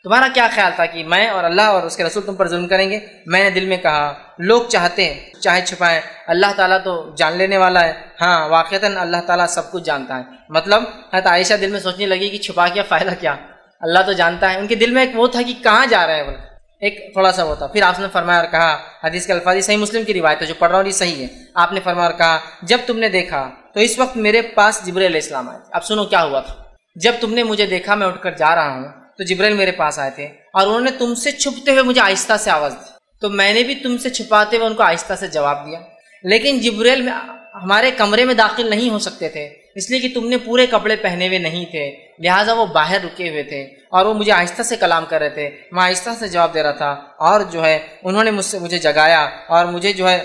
تمہارا کیا خیال تھا کہ میں اور اللہ اور اس کے رسول تم پر ظلم کریں گے؟ میں نے دل میں کہا لوگ چاہتے ہیں چاہے چھپائیں، اللہ تعالیٰ تو جان لینے والا ہے، ہاں واقعتاً اللہ تعالیٰ سب کچھ جانتا ہے۔ مطلب حضرت عائشہ دل میں سوچنے لگی کہ چھپا کیا فائدہ کیا، اللہ تو جانتا ہے۔ ان کے دل میں ایک وہ تھا کہ کہاں جا رہے ہیں بولے، ایک تھوڑا سا وہ تھا۔ پھر آپ نے فرمایا اور کہا، حدیث کے الفاظ صحیح مسلم کی روایت ہے جو پڑھ رہا ہوں یہ صحیح ہے، آپ نے فرمایا اور کہا جب تم نے دیکھا تو اس وقت میرے پاس جبرائیل علیہ السلام آئے۔ اب سنو کیا ہوا تھا، جب تم نے مجھے دیکھا میں اٹھ کر جا رہا ہوں تو جبرائیل میرے پاس آئے تھے اور انہوں نے تم سے چھپتے ہوئے مجھے آہستہ سے آواز دی، تو میں نے بھی تم سے چھپاتے ہوئے ان کو آہستہ سے جواب دیا، لیکن جبرائیل ہمارے کمرے میں داخل نہیں ہو سکتے تھے اس لیے کہ تم نے پورے کپڑے پہنے ہوئے نہیں تھے، لہٰذا وہ باہر رکے ہوئے تھے اور وہ مجھے آہستہ سے کلام کر رہے تھے، میں آہستہ سے جواب دے رہا تھا، اور جو ہے انہوں نے مجھے جگایا اور مجھے جو ہے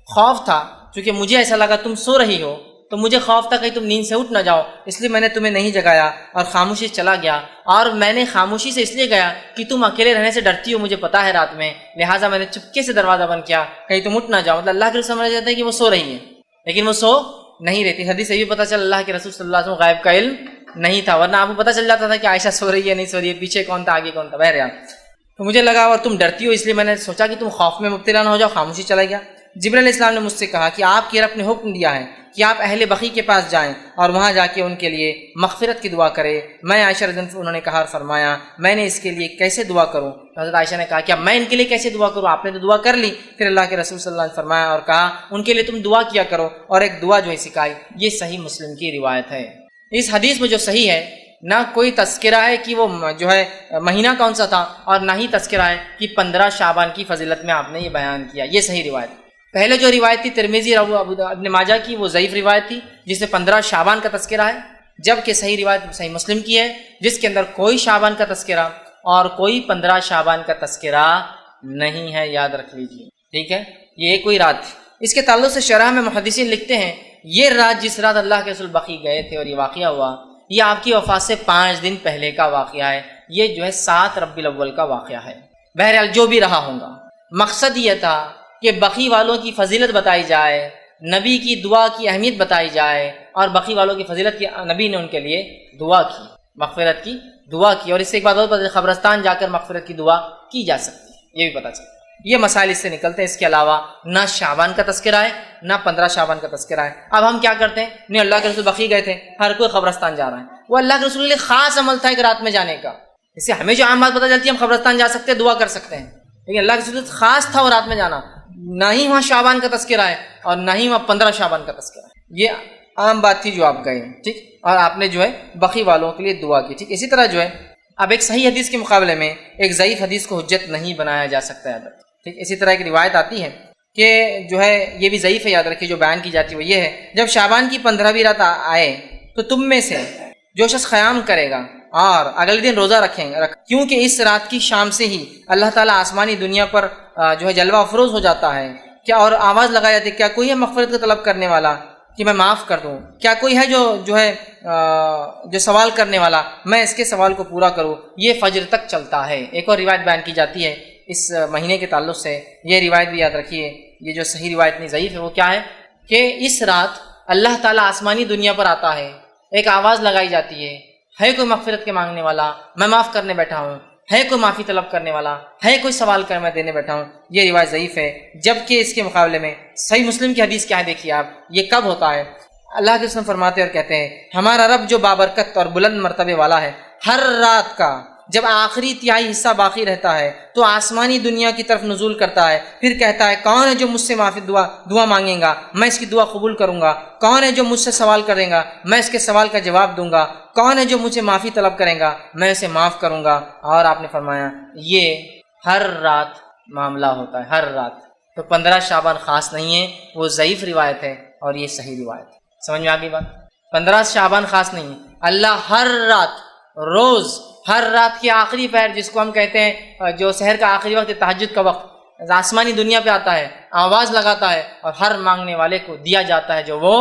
خوف تھا، چونکہ مجھے ایسا لگا تم سو رہی ہو تو مجھے خوف تھا کہیں تم نیند سے اٹھ نہ جاؤ، اس لیے میں نے تمہیں نہیں جگایا اور خاموشی سے چلا گیا، اور میں نے خاموشی سے اس لیے گیا کہ تم اکیلے رہنے سے ڈرتی ہو مجھے پتا ہے رات میں، لہٰذا میں نے چپکے سے دروازہ بند کیا کہیں تم اٹھ نہ جاؤ۔ مطلب اللہ کے رسول سمجھ جاتا ہے کہ وہ سو رہی ہے لیکن وہ سو نہیں رہتی۔ حدیث سے بھی پتہ چل اللہ کے رسول صلی اللہ علیہ وسلم غائب کا علم نہیں تھا، ورنہ آپ کو پتہ چل جاتا تھا کہ عائشہ سو رہی ہے نہیں سو رہی ہے، پیچھے کون تھا آگے کون تھا۔ بہرحال تو مجھے لگا اور تم ڈرتی ہو اس لیے میں نے سوچا کہ تم خوف میں مبتلا نہ ہو جاؤ، خاموشی چلا گیا۔ جبرائیل علیہ السلام نے مجھ سے کہا کہ آپ کے رب نے حکم دیا ہے کہ آپ اہل بقیع کے پاس جائیں اور وہاں جا کے ان کے لیے مغفرت کی دعا کریں۔ میں عائشہ رضی اللہ عنہا انہوں نے کہا اور فرمایا میں نے اس کے لیے کیسے دعا کروں؟ حضرت عائشہ نے کہا کیا میں ان کے لیے کیسے دعا کروں، آپ نے تو دعا کر لی۔ پھر اللہ کے رسول صلی اللہ علیہ وسلم نے فرمایا اور کہا ان کے لیے تم دعا کیا کرو، اور ایک دعا جو ہے سکھائی۔ یہ صحیح مسلم کی روایت ہے۔ اس حدیث میں جو صحیح ہے نہ کوئی تذکرہ ہے کہ وہ جو ہے مہینہ کون سا تھا، اور نہ ہی تذکرہ ہے کہ 15 شعبان کی فضیلت میں آپ نے یہ بیان کیا، یہ صحیح روایت۔ پہلے جو روایت تھی ترمذی اور ابن ماجہ کی وہ ضعیف روایت تھی جس میں 15 شعبان کا تذکرہ ہے، جبکہ صحیح روایت صحیح مسلم کی ہے جس کے اندر کوئی شعبان کا تذکرہ اور کوئی 15 شعبان کا تذکرہ نہیں ہے، یاد رکھ لیجیے، ٹھیک ہے۔ یہ کوئی رات تھی۔ اس کے تعلق سے شرح میں محدثین لکھتے ہیں یہ رات جس رات اللہ کے رسول بقیع گئے تھے اور یہ واقعہ ہوا یہ آپ کی وفات سے 5 دن پہلے کا واقعہ ہے، یہ جو ہے 7 ربیع الاول کا واقعہ ہے۔ بہرحال جو بھی رہا ہوگا، مقصد یہ تھا کہ بقیع والوں کی فضیلت بتائی جائے، نبی کی دعا کی اہمیت بتائی جائے اور بقی والوں کی فضیلت کی نبی نے ان کے لیے دعا کی، مغفرت کی دعا کی، اور اس سے ایک بات اور پتہ قبرستان جا کر مغفرت کی دعا کی جا سکتی ہے، یہ بھی پتہ چلتا ہے۔ یہ مسائل اس سے نکلتے ہیں۔ اس کے علاوہ نہ شعبان کا تذکرہ ہے نہ 15 شعبان کا تذکرہ ہے۔ اب ہم کیا کرتے ہیں؟ نہیں، اللہ کے رسول بقی گئے تھے، ہر کوئی قبرستان جا رہا ہے، وہ اللہ کے رسول کے لیے خاص عمل تھا ایک رات میں جانے کا۔ اس سے ہمیں جو عام بات پتہ چلتی ہے ہم قبرستان جا سکتے ہیں، دعا کر سکتے ہیں، لیکن اللہ کے رسول خاص تھا وہ رات میں جانا، نہ ہی وہاں شعبان کا تذکرہ ہے اور نہ ہی وہاں 15 شعبان کا تذکرہ ہے۔ یہ عام بات تھی جو آپ گئے، ٹھیک، اور آپ نے جو ہے بقی والوں کے لیے دعا کی، ٹھیک۔ اسی طرح جو ہے اب ایک صحیح حدیث کے مقابلے میں ایک ضعیف حدیث کو حجت نہیں بنایا جا سکتا ہے، ٹھیک۔ اسی طرح ایک روایت آتی ہے کہ جو ہے یہ بھی ضعیف ہے، یاد رکھیے، جو بیان کی جاتی ہے وہ یہ ہے، جب شعبان کی 15ویں رات آئے تو تم میں سے جو شخص قیام کرے گا اور اگلے دن روزہ رکھیں گے، کیونکہ اس رات کی شام سے ہی اللہ تعالیٰ آسمانی دنیا پر جو ہے جلوہ افروز ہو جاتا ہے، کیا اور آواز لگائی جاتی ہے، کیا کوئی ہے مغفرت کا طلب کرنے والا کہ میں معاف کر دوں؟ کیا کوئی ہے جو ہے جو سوال کرنے والا، میں اس کے سوال کو پورا کروں؟ یہ فجر تک چلتا ہے۔ ایک اور روایت بیان کی جاتی ہے اس مہینے کے تعلق سے، یہ روایت بھی یاد رکھیے، یہ جو صحیح روایت نہیں ضعیف ہے، وہ کیا ہے کہ اس رات اللہ تعالیٰ آسمانی دنیا پر آتا ہے، ایک آواز لگائی جاتی ہے کوئی مغفرت کے مانگنے والا؟ میں معاف کرنے بیٹھا ہوں۔ ہے کوئی معافی طلب کرنے والا؟ ہے کوئی سوال کر میں دینے بیٹھا ہوں؟ یہ روایت ضعیف ہے، جبکہ اس کے مقابلے میں صحیح مسلم کی حدیث کیا ہے دیکھیے آپ، یہ کب ہوتا ہے؟ اللہ کے رسول فرماتے اور کہتے ہیں، ہمارا رب جو بابرکت اور بلند مرتبے والا ہے، ہر رات کا جب آخری تہائی حصہ باقی رہتا ہے تو آسمانی دنیا کی طرف نزول کرتا ہے، پھر کہتا ہے کون ہے جو مجھ سے معافی دعا مانگے گا، میں اس کی دعا قبول کروں گا، کون ہے جو مجھ سے سوال کرے گا، میں اس کے سوال کا جواب دوں گا، کون ہے جو مجھ سے معافی طلب کرے گا، میں اسے معاف کروں گا۔ اور آپ نے فرمایا یہ ہر رات معاملہ ہوتا ہے، ہر رات۔ تو 15 شعبان خاص نہیں ہے، وہ ضعیف روایت ہے اور یہ صحیح روایت ہے۔ سمجھ میں آ گئی بات؟ 15 شعبان خاص نہیں ہے، اللہ ہر رات، روز، ہر رات کی آخری پہر جس کو ہم کہتے ہیں جو سحر کا آخری وقت، تہجد کا وقت، آسمانی دنیا پہ آتا ہے، آواز لگاتا ہے اور ہر مانگنے والے کو دیا جاتا ہے جو وہ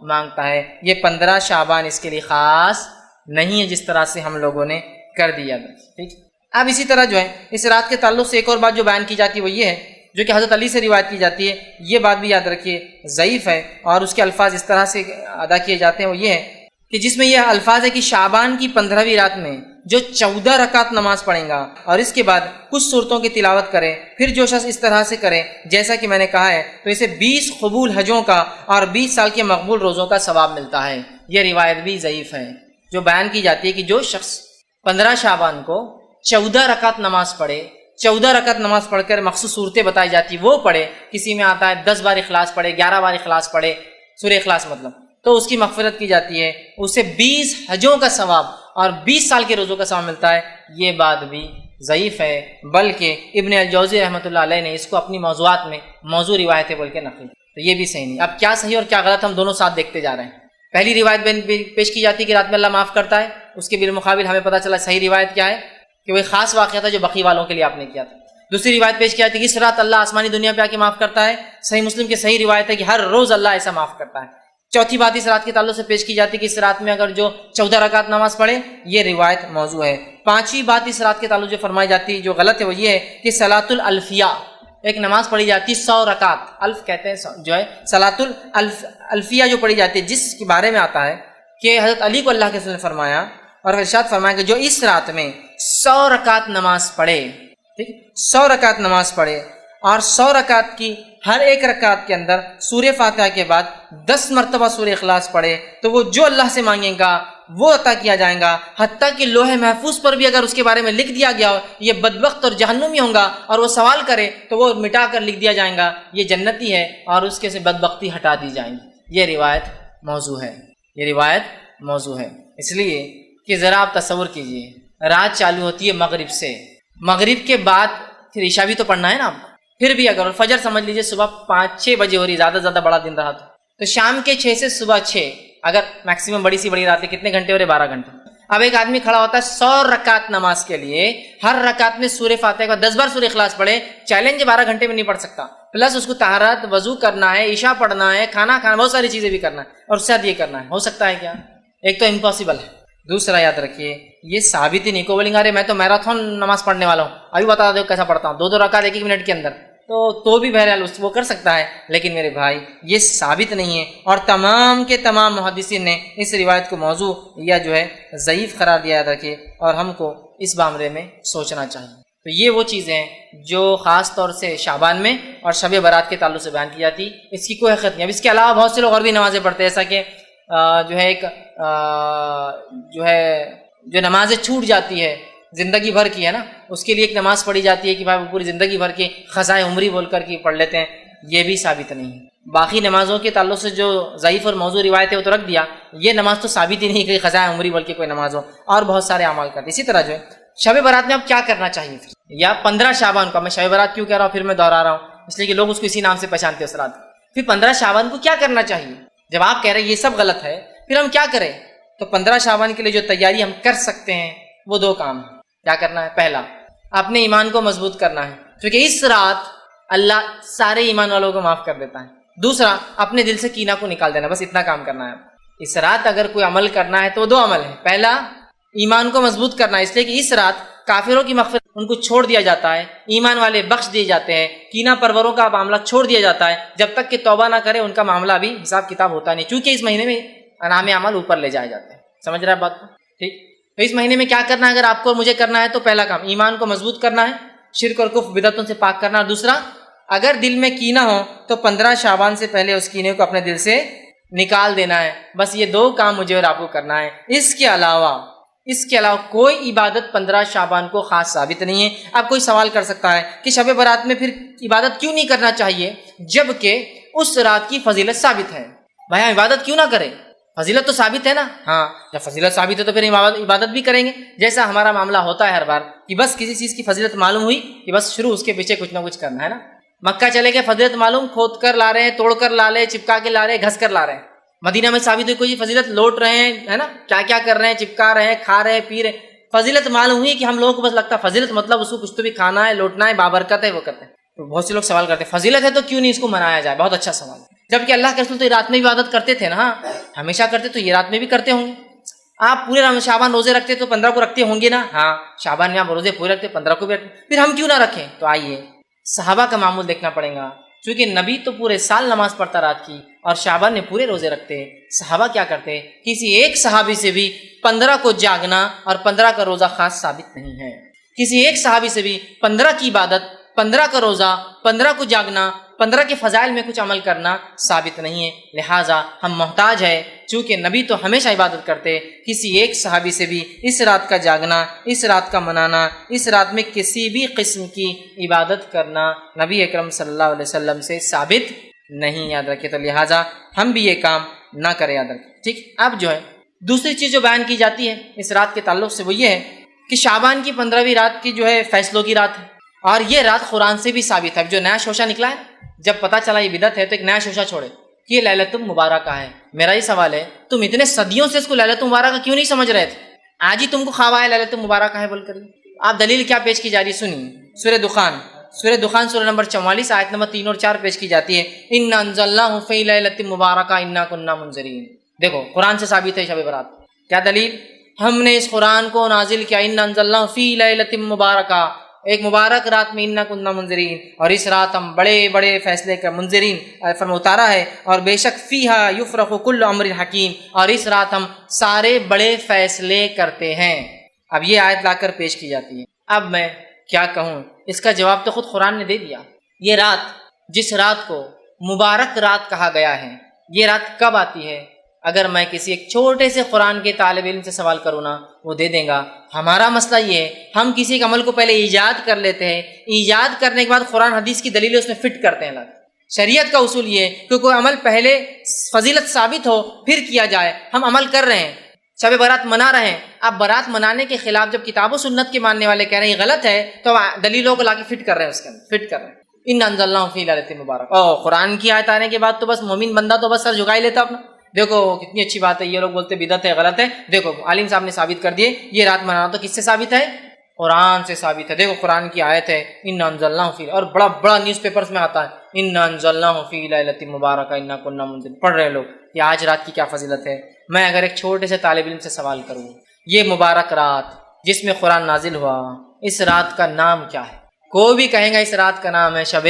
مانگتا ہے۔ یہ 15 شعبان اس کے لیے خاص نہیں ہے جس طرح سے ہم لوگوں نے کر دیا، ٹھیک۔ اب اسی طرح جو ہے اس رات کے تعلق سے ایک اور بات جو بیان کی جاتی ہے وہ یہ ہے، جو کہ حضرت علی سے روایت کی جاتی ہے، یہ بات بھی یاد رکھیے ضعیف ہے اور اس کے الفاظ اس طرح سے ادا کیے جاتے ہیں، وہ یہ ہے کہ جس میں یہ الفاظ ہے کہ شعبان کی 15ویں رات میں جو 14 رکعت نماز پڑھیں گا اور اس کے بعد کچھ صورتوں کی تلاوت کرے، پھر جو شخص اس طرح سے کرے جیسا کہ میں نے کہا ہے تو اسے 20 قبول حجوں کا اور 20 سال کے مقبول روزوں کا ثواب ملتا ہے۔ یہ روایت بھی ضعیف ہے جو بیان کی جاتی ہے کہ جو شخص 15 شعبان کو 14 رکعت نماز پڑھے، 14 رکعت نماز پڑھ کر مخصوص صورتیں بتائی جاتی وہ پڑھے، کسی میں آتا ہے 10 بار اخلاص پڑھے، 11 بار اخلاص پڑھے، سورہ اخلاص مطلب، تو اس کی مغفرت کی جاتی ہے، اسے 20 حجوں کا ثواب اور 20 سال کے روزوں کا ثواب ملتا ہے۔ یہ بات بھی ضعیف ہے، بلکہ ابن الجوزی رحمۃ اللہ علیہ نے اس کو اپنی موضوعات میں موضوع روایتیں بول کے نقل، تو یہ بھی صحیح نہیں۔ اب کیا صحیح اور کیا غلط ہم دونوں ساتھ دیکھتے جا رہے ہیں۔ پہلی روایت پیش کی جاتی ہے کہ رات میں اللہ معاف کرتا ہے، اس کے بالمقابل ہمیں پتہ چلا صحیح روایت کیا ہے کہ وہ خاص واقعہ تھا جو بقی والوں کے لیے آپ نے کیا تھا۔ دوسری روایت پیش کی جاتی ہے کہ اس رات اللہ آسمانی دنیا پہ آ کے معاف کرتا ہے، صحیح مسلم کی صحیح روایت ہے کہ ہر روز اللہ ایسا معاف کرتا ہے۔ چوتھی بات اس رات کے تعلق سے پیش کی جاتی ہے کہ اس رات میں اگر جو 14 رکعت نماز پڑھے، یہ روایت موضوع ہے۔ پانچویں بات اس رات کے تعلق جو فرمائی جاتی ہے جو غلط ہے وہ یہ ہے کہ صلاۃ الالفیہ، ایک نماز پڑھی جاتی ہے 100 رکعت، الف کہتے ہیں جو ہے صلاۃ الالفیہ جو پڑھی جاتی ہے، جس کے بارے میں آتا ہے کہ حضرت علی کو اللہ کے رسول نے فرمایا اور ارشاد فرمایا کہ جو اس رات میں 100 رکعت نماز پڑھے، ٹھیک، 100 رکعت نماز پڑھے اور 100 رکعت کی ہر ایک رکعت کے اندر سورہ فاتحہ کے بعد 10 مرتبہ سورہ اخلاص پڑھے تو وہ جو اللہ سے مانگے گا وہ عطا کیا جائے گا، حتیٰ کہ لوح محفوظ پر بھی اگر اس کے بارے میں لکھ دیا گیا ہو یہ بدبخت اور جہنمی ہوں گا اور وہ سوال کرے تو وہ مٹا کر لکھ دیا جائے گا یہ جنتی ہے اور اس کے سے بدبختی ہٹا دی جائیں گی۔ یہ روایت موضوع ہے، یہ روایت موضوع ہے، اس لیے کہ ذرا آپ تصور کیجئے رات چالو ہوتی ہے مغرب سے، مغرب کے بعد پھر عشاء بھی تو پڑھنا ہے نا، پھر بھی اگر فجر سمجھ لیجئے صبح 5-6 بجے ہو رہی، زیادہ سے زیادہ بڑا دن رہا تو شام کے 6 سے صبح 6، اگر میکسیمم بڑی سی بڑی رات ہے کتنے گھنٹے ہو رہے؟ 12 گھنٹے۔ اب ایک آدمی کھڑا ہوتا ہے 100 رکعت نماز کے لیے، ہر رکعت میں سورہ فاتحہ کا 10 بار سورہ اخلاص پڑھے، چیلنج 12 گھنٹے میں نہیں پڑھ سکتا، پلس اس کو طہارت، وضو کرنا ہے، عشاء پڑھنا ہے، کھانا کھانا، بہت ساری چیزیں بھی کرنا ہے اور اس کے ساتھ یہ کرنا ہے، ہو سکتا ہے کیا؟ ایک تو امپاسبل ہے، دوسرا یاد رکھیے یہ ثابت ہی نہیں، کو بولیں گے ارے میں تو میراتھن نماز پڑھنے والا ہوں، ابھی بتا دو کیسا پڑھتا ہوں، 2 رکعت 1 منٹ کے اندر، تو بھی بہرحال وہ کر سکتا ہے، لیکن میرے بھائی یہ ثابت نہیں ہے، اور تمام کے تمام محدثین نے اس روایت کو موضوع یا جو ہے ضعیف قرار دیا رکھے، اور ہم کو اس معاملے میں سوچنا چاہیے۔ تو یہ وہ چیزیں ہیں جو خاص طور سے شعبان میں اور شب برات کے تعلق سے بیان کی جاتی، اس کی کوئی حقیقت نہیں۔ اب اس کے علاوہ بہت سے لوگ اور بھی نمازیں پڑھتے ہیں، ایسا کہ جو ہے ایک جو نمازیں چھوٹ جاتی ہے زندگی بھر کی ہے نا، اس کے لیے ایک نماز پڑھی جاتی ہے کہ بھائی وہ پوری زندگی بھر کے خزائے عمری بول کر کے پڑھ لیتے ہیں، یہ بھی ثابت نہیں ہے۔ باقی نمازوں کے تعلق سے جو ضعیف اور موضوع روایت ہے وہ تو رکھ دیا، یہ نماز تو ثابت ہی نہیں کہ خزائے عمری بول کے کوئی نماز ہو، اور بہت سارے اعمال کرتے۔ اسی طرح جو ہے شب برات میں اب کیا کرنا چاہیے، یا 15 شعبان کو، میں شب برات کیوں کہہ رہا ہوں پھر میں دہرا رہا ہوں، اس لیے کہ لوگ اس کو اسی نام سے پہچانتے ہیں اس رات۔ پھر 15 شعبان کو کیا کرنا چاہیے؟ جب آپ کہہ رہے ہیں یہ سب غلط ہے، پھر ہم کیا کریں؟ تو 15 شعبان کے لیے جو تیاری ہم کر سکتے ہیں وہ دو کام ہیں۔ کیا کرنا ہے؟ پہلا، اپنے ایمان کو مضبوط کرنا ہے، کیونکہ اس رات اللہ سارے ایمان والوں کو معاف کر دیتا ہے۔ دوسرا، اپنے دل سے کینہ کو نکال دینا، بس اتنا کام کرنا ہے۔ اس رات اگر کوئی عمل کرنا ہے تو دو عمل ہیں۔ پہلا، ایمان کو مضبوط کرنا ہے، اس لیے کہ اس رات کافروں کی مغفرت ان کو چھوڑ دیا جاتا ہے، ایمان والے بخش دیے جاتے ہیں، کینہ پروروں کا معاملہ چھوڑ دیا جاتا ہے، جب تک کہ توبہ نہ کرے ان کا معاملہ بھی حساب کتاب ہوتا نہیں، چونکہ اس مہینے میں انعام عمل اوپر لے جائے جاتے ہیں۔ سمجھ رہے ہیں بات کو؟ ٹھیک۔ تو اس مہینے میں کیا کرنا ہے اگر آپ کو اور مجھے کرنا ہے؟ تو پہلا کام ایمان کو مضبوط کرنا ہے، شرک اور کفر بدعتوں سے پاک کرنا، اور دوسرا اگر دل میں کینہ ہو تو 15 شعبان سے پہلے اس کینے کو اپنے دل سے نکال دینا ہے۔ بس یہ دو کام مجھے اور آپ کو کرنا ہے، اس کے علاوہ کوئی عبادت 15 شعبان کو خاص ثابت نہیں ہے۔ اب کوئی سوال کر سکتا ہے کہ شب برات میں پھر عبادت کیوں نہیں کرنا چاہیے جبکہ اس رات کی فضیلت ثابت ہے؟ بھائی ہم عبادت کیوں نہ کریں؟ فضیلت تو ثابت ہے نا۔ ہاں، جب فضیلت ثابت ہے تو پھر عبادت بھی کریں گے، جیسا ہمارا معاملہ ہوتا ہے ہر بار کہ بس کسی چیز کی فضیلت معلوم ہوئی کہ بس شروع اس کے پیچھے کچھ نہ کچھ کرنا ہے نا۔ مکہ چلے گئے، فضیلت معلوم، کھود کر لا رہے ہیں، توڑ کر لا رہے ہیں، چپکا کے لا رہے ہیں، گھس کر لا رہے ہیں۔ مدینہ میں ثابت ہوئی کوئی فضیلت، لوٹ رہے ہیں ہے نا، کیا کیا کر رہے ہیں، چپکا رہے ہیں، کھا رہے ہیں، پی رہے ہیں۔ فضیلت معلوم ہوئی کہ ہم لوگوں کو بس لگتا ہے فضیلت مطلب اس کو کچھ تو بھی کھانا ہے، لوٹنا ہے، بابرکت ہے، وہ کرتے ہیں۔ تو بہت سے لوگ سوال کرتے ہیں فضیلت ہے تو کیوں نہیں اس کو منایا جائے؟ بہت اچھا سوال ہے، جبکہ اللہ کے رسول تو یہ رات میں بھی عبادت کرتے تھے نا، ہمیشہ کرتے، تو یہ رات میں بھی کرتے ہوں گے۔ آپ پورے شعبان روزے رکھتے تو 15 کو رکھتے ہوں گے نا؟ ہاں، شعبان میں آپ روزے پورے رکھتے، 15 کو بھی رکھتے، پھر ہم کیوں نہ رکھیں؟ تو آئیے صحابہ کا معمول دیکھنا پڑے گا، چونکہ نبی تو پورے سال نماز پڑھتا رات کی، اور شعبان میں پورے روزے رکھتے۔ صحابہ کیا کرتے؟ کسی ایک صحابی سے بھی 15 کو جاگنا اور 15 کا روزہ خاص ثابت نہیں ہے۔ کسی ایک صحابی سے بھی 15 کی عبادت، 15 کا روزہ، 15 کو جاگنا، 15 کے فضائل میں کچھ عمل کرنا ثابت نہیں ہے۔ لہٰذا ہم محتاج ہے، چونکہ نبی تو ہمیشہ عبادت کرتے، کسی ایک صحابی سے بھی اس رات کا جاگنا، اس رات کا منانا، اس رات میں کسی بھی قسم کی عبادت کرنا نبی اکرم صلی اللہ علیہ وسلم سے ثابت نہیں، یاد رکھے۔ تو لہٰذا ہم بھی یہ کام نہ کریں، یاد رکھیں، ٹھیک۔ اب جو ہے دوسری چیز جو بیان کی جاتی ہے اس رات کے تعلق سے وہ یہ ہے کہ شعبان کی 15ویں رات کی جو ہے فیصلوں کی رات ہے، اور یہ رات قرآن سے بھی ثابت ہے۔ جو نیا شوشہ نکلا ہے، جب پتہ چلا یہ بدعت ہے تو ایک نیا شوشہ چھوڑے کہ یہ لیلۃ المبارکہ ہے۔ میرا یہ سوال ہے، تم اتنے صدیوں سے اس کو لیلۃ المبارکہ کیوں نہیں سمجھ رہے تھے؟ آج ہی تم کو خواب آیا لیلۃ المبارکہ ہے بول کر؟ آپ دلیل کیا پیش کی جا رہی ہے سنیے۔ سورہ دخان سورہ نمبر 44 آیت نمبر 3 اور 4 پیش کی جاتی ہے، اِنَّا أَنزَلْنَاهُ فِي لَيْلَةٍ مُبَارَكَةٍ إِنَّا كُنَّا مُنذِرِينَ۔ دیکھو قرآن سے ثابت ہے شب برات۔ کیا دلیل؟ ہم نے اس قرآن کو نازل کیا، اِنَّا أَنزَلْنَاهُ فِي لَيْلَةٍ مُبَارَكَةٍ، ایک مبارک رات میں، اِنَّا كُنَّا مُنذِرِينَ، اور اس رات ہم بڑے بڑے فیصلے کا منذرین فرما اتارا ہے، اور بے شک فیہا یفرق کل امر حکیم، اور اس رات ہم سارے بڑے فیصلے کرتے ہیں۔ اب یہ آیت لا کر پیش کی جاتی ہے۔ اب میں کیا کہوں، اس کا جواب تو خود قرآن نے دے دیا۔ یہ رات، جس رات کو مبارک رات کہا گیا ہے، یہ رات کب آتی ہے؟ اگر میں کسی ایک چھوٹے سے قرآن کے طالب علم سے سوال کروں نا، وہ دے دیں گا۔ ہمارا مسئلہ یہ ہے، ہم کسی ایک عمل کو پہلے ایجاد کر لیتے ہیں، ایجاد کرنے کے بعد قرآن حدیث کی دلیلیں اس میں فٹ کرتے ہیں۔ شریعت کا اصول یہ ہے کہ کوئی عمل پہلے فضیلت ثابت ہو پھر کیا جائے۔ ہم عمل کر رہے ہیں، شب برات منا رہے ہیں، اب برات منانے کے خلاف جب کتاب و سنت کے ماننے والے کہہ رہے ہیں یہ غلط ہے، تو دلیلوں کو لا کے فٹ کر رہے ہیں، اس کے اندر فٹ کر رہے ہیں۔ اِنَّا أَنزَلْنَاهُ فِي لَيْلَةٍ مُبَارَكَةٍ، قرآن کی آیت آنے کے بعد تو بس مومن بندہ تو بس سر جھکا ہی لیتا اپنا۔ دیکھو کتنی اچھی بات ہے، یہ لوگ بولتے بدعت ہے، غلط ہے، دیکھو عالم صاحب نے ثابت کر دیے، یہ رات منانا تو کس سے ثابت ہے؟ قرآن سے ثابت ہے۔ دیکھو قرآن کی آیت ہے، اِنَّا أَنزَلْنَاهُ فِي، اور بڑا بڑا نیوز پیپرز میں آتا ہے، اِنَّا أَنزَلْنَاهُ فِي لَيْلَةٍ مُبَارَكَةٍ إِنَّا كُنَّا مُنذِرِينَ۔ پڑھ رہے لوگ کہ آج رات کی کیا فضیلت ہے۔ میں اگر ایک چھوٹے سے طالب علم سے سوال کروں، یہ مبارک رات جس میں قرآن نازل ہوا، اس رات کا نام کیا ہے؟ کوئی بھی کہیں گا اس رات کا نام ہے شب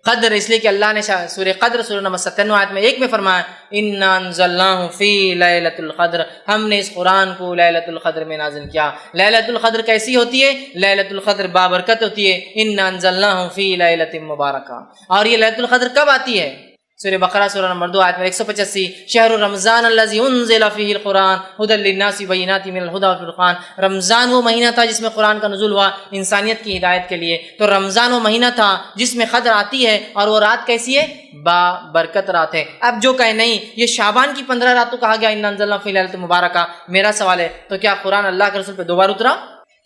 قدر، اس لیے کہ اللہ نے سورہ قدر سورہ نمبر 97 آیت میں 1 میں فرمایا انا انزلناہ فی لیلۃ القدر، ہم نے اس قرآن کو لیلۃ القدر میں نازل کیا۔ لیلۃ القدر کیسی ہوتی ہے؟ لیلۃ القدر بابرکت ہوتی ہے، انا انزلناہ فی لیلۃ مبارکہ۔ اور یہ لیلۃ القدر کب آتی ہے؟ سورہ بقرہ سورہ نمبر 2 آیت میں 185 شہر رمضان الذی انزل فیہ القرآن ھدی للناس بینات من الھدی والفرقان۔ رمضان وہ مہینہ تھا جس میں قرآن کا نزول ہوا انسانیت کی ہدایت کے لیے، تو رمضان وہ مہینہ تھا جس میں قدر آتی ہے، اور وہ رات کیسی ہے؟ با برکت رات ہے۔ اب جو کہے نہیں یہ شعبان کی 15 رات کو کہا گیا انا انزلناہ فی لیلۃ مبارکہ، میرا سوال ہے تو کیا قرآن اللہ کے رسول پہ 2 بار اترا؟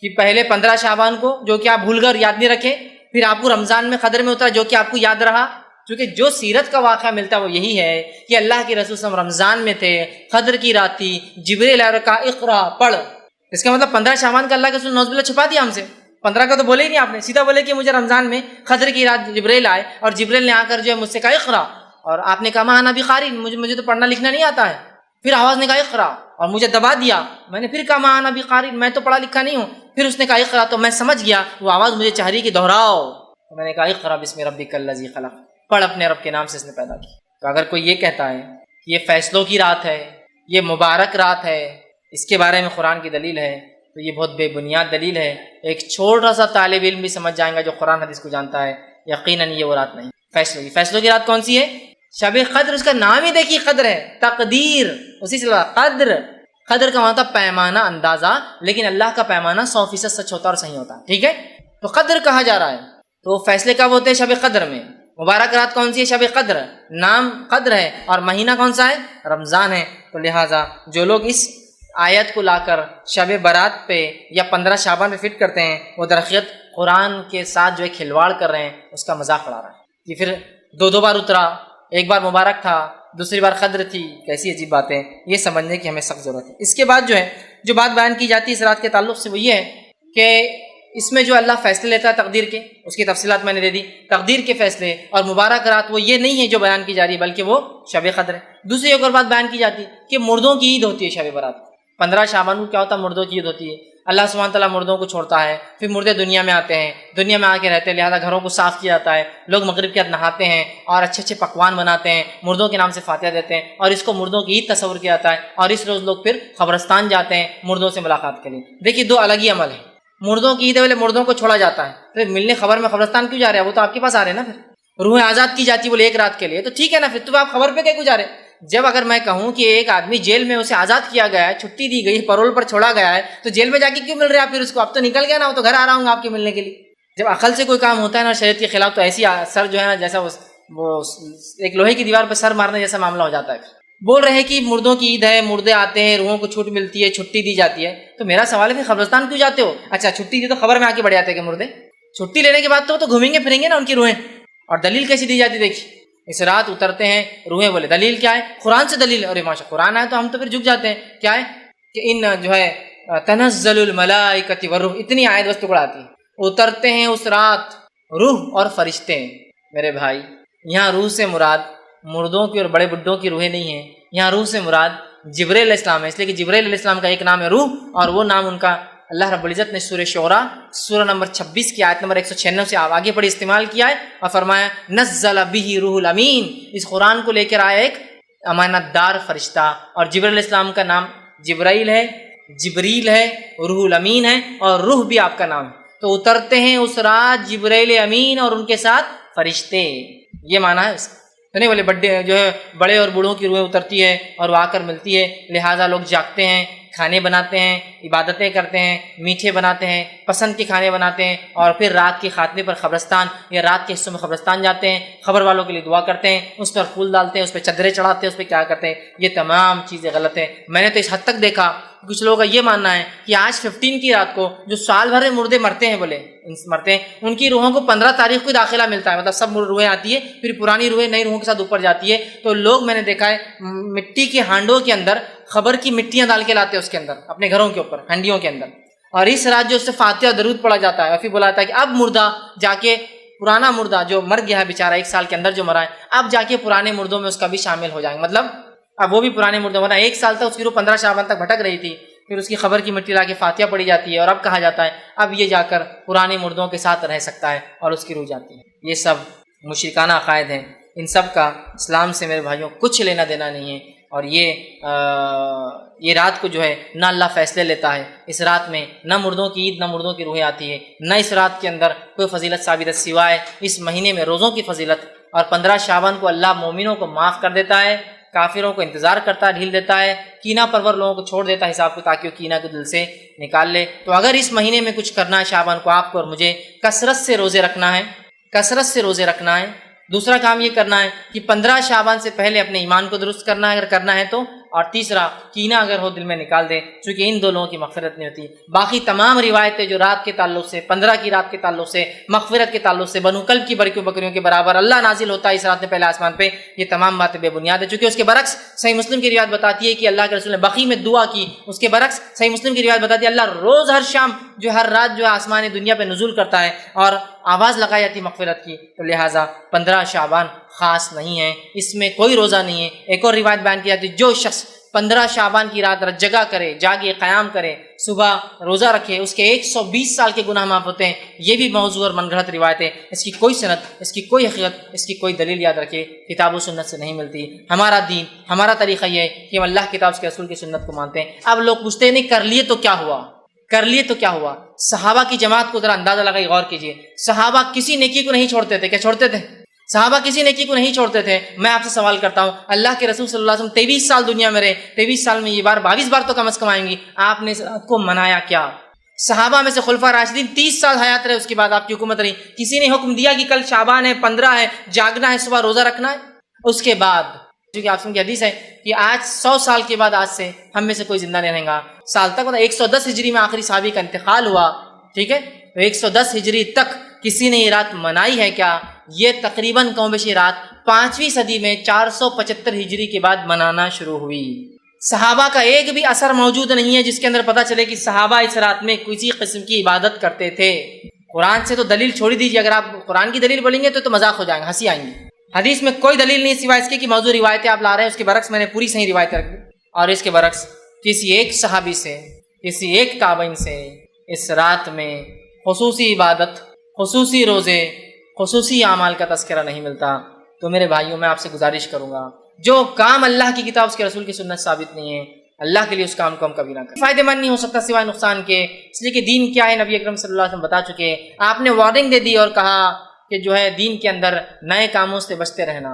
کہ پہلے 15 شعبان کو جو کہ آپ بھول کر یاد نہیں رکھے، پھر آپ کو رمضان میں قدر میں اترا جو کہ آپ کو یاد رہا؟ کیونکہ جو سیرت کا واقعہ ملتا ہے وہ یہی ہے کہ اللہ کے رسول صلی اللہ علیہ وسلم رمضان میں تھے، قدر کی رات تھی، جبریل آیا کہا اقرا پڑھ۔ اس کا مطلب 15 شعبان کا اللہ کے رسول نعوذ باللہ چھپا دیا ہم سے، 15 کا تو بولے ہی نہیں آپ نے، سیدھا بولے کہ مجھے رمضان میں قدر کی رات جبریل آئے اور جبریل نے آ کر جو ہے مجھ سے کہا اقرا، اور آپ نے کہا ما انا بقاری، مجھے تو پڑھنا لکھنا نہیں آتا ہے۔ پھر آواز نے کہا اقرا اور مجھے دبا دیا، میں نے پھر کہا ما انا بقاری، میں تو پڑھا لکھا نہیں ہوں۔ پھر اس نے کہا اقرا تو میں سمجھ گیا، وہ آواز مجھے چاہ رہی کہ دہراؤ، تو میں نے کہا اقرا بسم ربک الذی خلق، پڑھ اپنے رب کے نام سے اس نے پیدا کی۔ تو اگر کوئی یہ کہتا ہے کہ یہ فیصلوں کی رات ہے، یہ مبارک رات ہے، اس کے بارے میں قرآن کی دلیل ہے، تو یہ بہت بے بنیاد دلیل ہے۔ ایک چھوٹا سا طالب علم بھی سمجھ جائیں گا جو قرآن حدیث کو جانتا ہے، یقیناً یہ وہ رات نہیں۔ فیصلوں کی رات کون سی ہے؟ شب قدر، اس کا نام ہی دیکھیے قدر ہے، تقدیر، اسی سے قدر کا مطلب پیمانہ، اندازہ، لیکن اللہ کا پیمانہ 100% سچ ہوتا اور صحیح ہوتا ہے، ٹھیک ہے؟ تو قدر کہا جا رہا ہے، تو فیصلے کب ہوتے ہیں؟ شب قدر میں۔ مبارک رات کون سی ہے؟ شب قدر، نام قدر ہے اور مہینہ کون سا ہے؟ رمضان ہے۔ تو لہٰذا جو لوگ اس آیت کو لا کر شب برات پہ یا 15 شعبان پہ فٹ کرتے ہیں، وہ درخت قرآن کے ساتھ جو ہے کھلواڑ کر رہے ہیں، اس کا مذاق اڑا رہا ہے۔ یہ پھر 2 بار اترا، ایک بار مبارک تھا، دوسری بار قدر تھی، کیسی عجیب بات ہے، یہ سمجھنے کی ہمیں سخت ضرورت ہے۔ اس کے بعد جو ہے جو بات بیان کی جاتی ہے اس رات کے تعلق سے وہ یہ ہے کہ اس میں جو اللہ فیصلے لیتا ہے تقدیر کے، اس کی تفصیلات میں نے دے دی، تقدیر کے فیصلے اور مبارک رات وہ یہ نہیں ہے جو بیان کی جا رہی ہے، بلکہ وہ شب قدر ہے۔ دوسری ایک اور بات بیان کی جاتی ہے کہ مردوں کی عید ہوتی ہے شب برات، 15 شعبان کو کیا ہوتا ہے؟ مردوں کی عید ہوتی ہے۔ اللہ سبحانہ تعالیٰ مردوں کو چھوڑتا ہے، پھر مردے دنیا میں آتے ہیں، دنیا میں آ کے رہتے ہیں، لہٰذا گھروں کو صاف کیا جاتا ہے، لوگ مغرب کے بعد نہاتے ہیں اور اچھے اچھے پکوان بناتے ہیں، مردوں کے نام سے فاتحہ دیتے ہیں، اور اس کو مردوں کی عید تصور کیا جاتا ہے، اور اس روز لوگ پھر قبرستان جاتے ہیں مردوں سے ملاقات کے لیے۔ دیکھیے 2 الگ ہی عمل ہیں، مردوں کی عید والے مردوں کو چھوڑا جاتا ہے، پھر ملنے خبر میں قبرستان کیوں جا رہے ہیں؟ وہ تو آپ کے پاس آ رہے ہیں نا، پھر روح آزاد کی جاتی بولے 1 رات کے لیے، تو ٹھیک ہے نا، پھر تو آپ خبر پہ کیوں جا رہے ہیں؟ جب اگر میں کہوں کہ ایک آدمی جیل میں اسے آزاد کیا گیا ہے، چھٹی دی گئی، پرول پر چھوڑا گیا ہے، تو جیل میں جا کے کیوں مل رہا ہے پھر اس کو؟ اب تو نکل گیا نا، وہ تو گھر آ رہا ہوں گا آپ کے ملنے کے لیے۔ جب عقل سے کوئی کام ہوتا ہے نا شریعت کے خلاف، تو ایسی سر جو ہے نا جیسا وہ ایک لوہے کی دیوار پہ سر مارنے جیسا معاملہ ہو جاتا ہے۔ بول رہے ہیں کہ مردوں کی عید ہے، مردے آتے ہیں، روحوں کو چھوٹ ملتی ہے، چھٹی دی جاتی ہے، تو میرا سوال ہے پھر قبرستان کیوں جاتے ہو؟ اچھا چھٹی دی تو خبر میں آ کے بڑھ جاتے ہیں کہ مردے، چھٹی لینے کے بعد تو گھومیں گے پھریں گے نا ان کی روحیں، اور دلیل کیسی دی جاتی دیکھیے، اس رات اترتے ہیں روحیں، بولے دلیل کیا ہے؟ قرآن سے دلیل، ارے ماشاء قرآن آئے تو ہم تو پھر جھک جاتے ہیں، کیا ہے کہ ان جو ہے تنزل الملائکۃ والروح، اتنی آیت بس ٹکڑا آتی ہے، اترتے ہیں اس رات روح اور فرشتے ہیں۔ میرے بھائی یہاں روح سے مراد مردوں کی اور بڑے بڈھوں کی روحیں نہیں ہیں، یہاں روح سے مراد جبریل علیہ السلام ہے، اس لیے کہ جبریل علیہ السلام کا ایک نام ہے روح، اور وہ نام ان کا اللہ رب العزت نے سورہ شعراء سورہ نمبر 26 کی آیت نمبر 196 سے آگے پڑھی استعمال کیا ہے، اور فرمایا نزل بہ روح الامین، اس قرآن کو لے کر آیا ایک امانت دار فرشتہ، اور جبریل علیہ السلام کا نام جبرائیل ہے، جبریل ہے، روح الامین ہے، اور روح بھی آپ کا نام ہے۔ تو اترتے ہیں اس رات جبرائیل امین اور ان کے ساتھ فرشتے، یہ معنی ہے اس کا۔ تو نہیں بولے بڑے اور بوڑھوں کی روحیں اترتی ہے اور وہ آ کر ملتی ہے، لہٰذا لوگ جاگتے ہیں، کھانے بناتے ہیں، عبادتیں کرتے ہیں، میٹھے بناتے ہیں، پسند کے کھانے بناتے ہیں، اور پھر رات کے خاتمے پر قبرستان یا رات کے حصوں میں قبرستان جاتے ہیں، خبر والوں کے لیے دعا کرتے ہیں، اس پر پھول ڈالتے ہیں، اس پہ چادریں چڑھاتے ہیں، اس پہ کیا کرتے ہیں، یہ تمام چیزیں غلط ہیں۔ میں نے تو اس حد تک دیکھا کچھ لوگوں کا یہ ماننا ہے کہ آج 15 کی رات کو جو سال بھر میں مردے مرتے ہیں، بولے مرتے ہیں، ان کی روحوں کو 15 تاریخ کو داخلہ ملتا ہے، مطلب سب روحیں آتی ہے، پھر پرانی روحیں نئی روحوں کے ساتھ اوپر جاتی ہے۔ تو لوگ میں نے دیکھا ہے مٹی کے ہانڈوں کے اندر خبر کی مٹیاں ڈال کے لاتے ہیں اس کے اندر، اپنے گھروں کے اوپر ہنڈیوں کے اندر، اور اس رات جو اس سے فاتحہ درود پڑھا جاتا ہے، اور پھر بولا جاتا ہے کہ اب مردہ جا کے پرانا مردہ جو مر گیا ہے بیچارہ 1 سال کے اندر جو مرا ہے، اب جا کے پرانے مردوں میں اس کا بھی شامل ہو جائیں گے، مطلب اب وہ بھی پرانے مردوں، ورنہ 1 سال تک اس کی روح 15 شعبان تک بھٹک رہی تھی، پھر اس کی خبر کی مٹی لا کے فاتحہ پڑھی جاتی ہے اور اب کہا جاتا ہے اب یہ جا کر پرانے مردوں کے ساتھ رہ سکتا ہے اور اس کی روح جاتی ہے۔ یہ سب مشرکانہ عقائد ہیں، ان سب کا اسلام سے میرے بھائیوں کچھ لینا دینا نہیں ہے۔ اور یہ رات کو جو ہے نہ اللہ فیصلے لیتا ہے، اس رات میں نہ مردوں کی عید نہ مردوں کی روحیں آتی ہے، نہ اس رات کے اندر کوئی فضیلت ثابت ہے سوائے اس مہینے میں روزوں کی فضیلت۔ اور 15 شعبان کو اللہ مومنوں کو معاف کر دیتا ہے، کافروں کو انتظار کرتا ہے، ڈھیل دیتا ہے، کینہ پرور لوگوں کو چھوڑ دیتا ہے حساب کو، تاکہ وہ کینہ کو دل سے نکال لے۔ تو اگر اس مہینے میں کچھ کرنا ہے شعبان کو آپ کو اور مجھے، کثرت سے روزے رکھنا ہے، کثرت سے روزے رکھنا ہے۔ دوسرا کام یہ کرنا ہے کہ 15 شعبان سے پہلے اپنے ایمان کو درست کرنا ہے اگر کرنا ہے تو، اور تیسرا کینہ اگر ہو دل میں نکال دے، چونکہ ان دو لوگوں کی مغفرت نہیں ہوتی۔ باقی تمام روایتیں جو رات کے تعلق سے، 15 کی رات کے تعلق سے، مغفرت کے تعلق سے، بنو کلب کی بکریوں کے برابر اللہ نازل ہوتا ہے اس رات میں پہلے آسمان پہ، یہ تمام باتیں بے بنیاد ہے۔ چونکہ اس کے برعکس صحیح مسلم کی روایت بتاتی ہے کہ اللہ کے رسول نے بقیع میں دعا کی، اس کے برعکس صحیح مسلم کی روایت بتاتی ہے اللہ روز ہر شام جو ہر رات جو ہے آسمان دنیا پہ نزول کرتا ہے اور آواز لگائی جاتی مغفرت کی۔ تو لہٰذا 15 شعبان خاص نہیں ہے، اس میں کوئی روزہ نہیں ہے۔ ایک اور روایت بیان کی جاتی ہے جو شخص 15 شعبان کی رات جگہ کرے، جاگے، قیام کرے، صبح روزہ رکھے، اس کے 120 سال کے گناہ معاف ہوتے ہیں۔ یہ بھی موضوع اور من گھڑت روایت ہے، اس کی کوئی سند، اس کی کوئی حقیقت، اس کی کوئی دلیل یاد رکھے کتاب و سنت سے نہیں ملتی۔ ہمارا دین، ہمارا طریقہ یہ ہے کہ ہم اللہ کتاب کے رسول کی سنت کو مانتے ہیں۔ اب لوگ پوچھتے ہیں نہیں کر لیے تو کیا ہوا، کر لیے تو کیا ہوا؟ صحابہ کی جماعت کو ذرا اندازہ لگائی، غور کیجئے، صحابہ کسی نیکی کو نہیں چھوڑتے تھے، کیا چھوڑتے تھے؟ صحابہ کسی نیکی کو نہیں چھوڑتے تھے۔ میں آپ سے سوال کرتا ہوں، اللہ کے رسول صلی اللہ علیہ وسلم 23 سال دنیا میں رہے، 23 سال میں یہ بار 22 بار تو کم از کم آئیں گی، آپ نے اس رات کو منایا کیا؟ صحابہ میں سے خلفاء راشدین 30 سال حیات رہے، اس کے بعد آپ کی حکومت رہی، کسی نے حکم دیا کہ کل شعبان ہے، 15 ہے، جاگنا ہے، صبح روزہ رکھنا ہے؟ اس کے بعد جو کہ آپ کی حدیث ہے کہ آج 100 سال کے بعد آج سے ہم میں سے کوئی زندہ نہیں رہے گا سال تک، مطلب 110 ہجری میں آخری صحابی کا انتقال ہوا، ٹھیک ہے؟ تو 110 ہجری تک کسی نے یہ رات منائی ہے کیا؟ یہ تقریباً کم بیش رات 5ویں صدی میں 475 ہجری کے بعد منانا شروع ہوئی۔ صحابہ کا ایک بھی اثر موجود نہیں ہے جس کے اندر پتہ چلے کہ صحابہ اس رات میں کسی قسم کی عبادت کرتے تھے۔ قرآن سے تو دلیل چھوڑی دیجیے، اگر آپ قرآن کی دلیل بولیں گے تو مذاق ہو جائیں گے، ہنسی آئیں گی۔ حدیث میں کوئی دلیل نہیں سوائے اس کے کہ موضوع روایتیں آپ لا رہے ہیں، اس کے برعکس میں نے پوری صحیح روایت رکھ دی، اور اس کے برعکس کسی ایک صحابی سے، کسی ایک تابعین سے اس رات میں خصوصی عبادت، خصوصی روزے، خصوصی اعمال کا تذکرہ نہیں ملتا۔ تو میرے بھائیوں میں آپ سے گزارش کروں گا، جو کام اللہ کی کتاب اس کے رسول کی سنت ثابت نہیں ہے، اللہ کے لیے اس کام کو ہم کبھی نہ کریں۔ فائدہ مند نہیں ہو سکتا سوائے نقصان کے، اس لیے کہ دین کیا ہے نبی اکرم صلی اللہ علیہ وسلم بتا چکے۔ آپ نے وارننگ دے دی اور کہا کہ جو ہے دین کے اندر نئے کاموں سے بچتے رہنا،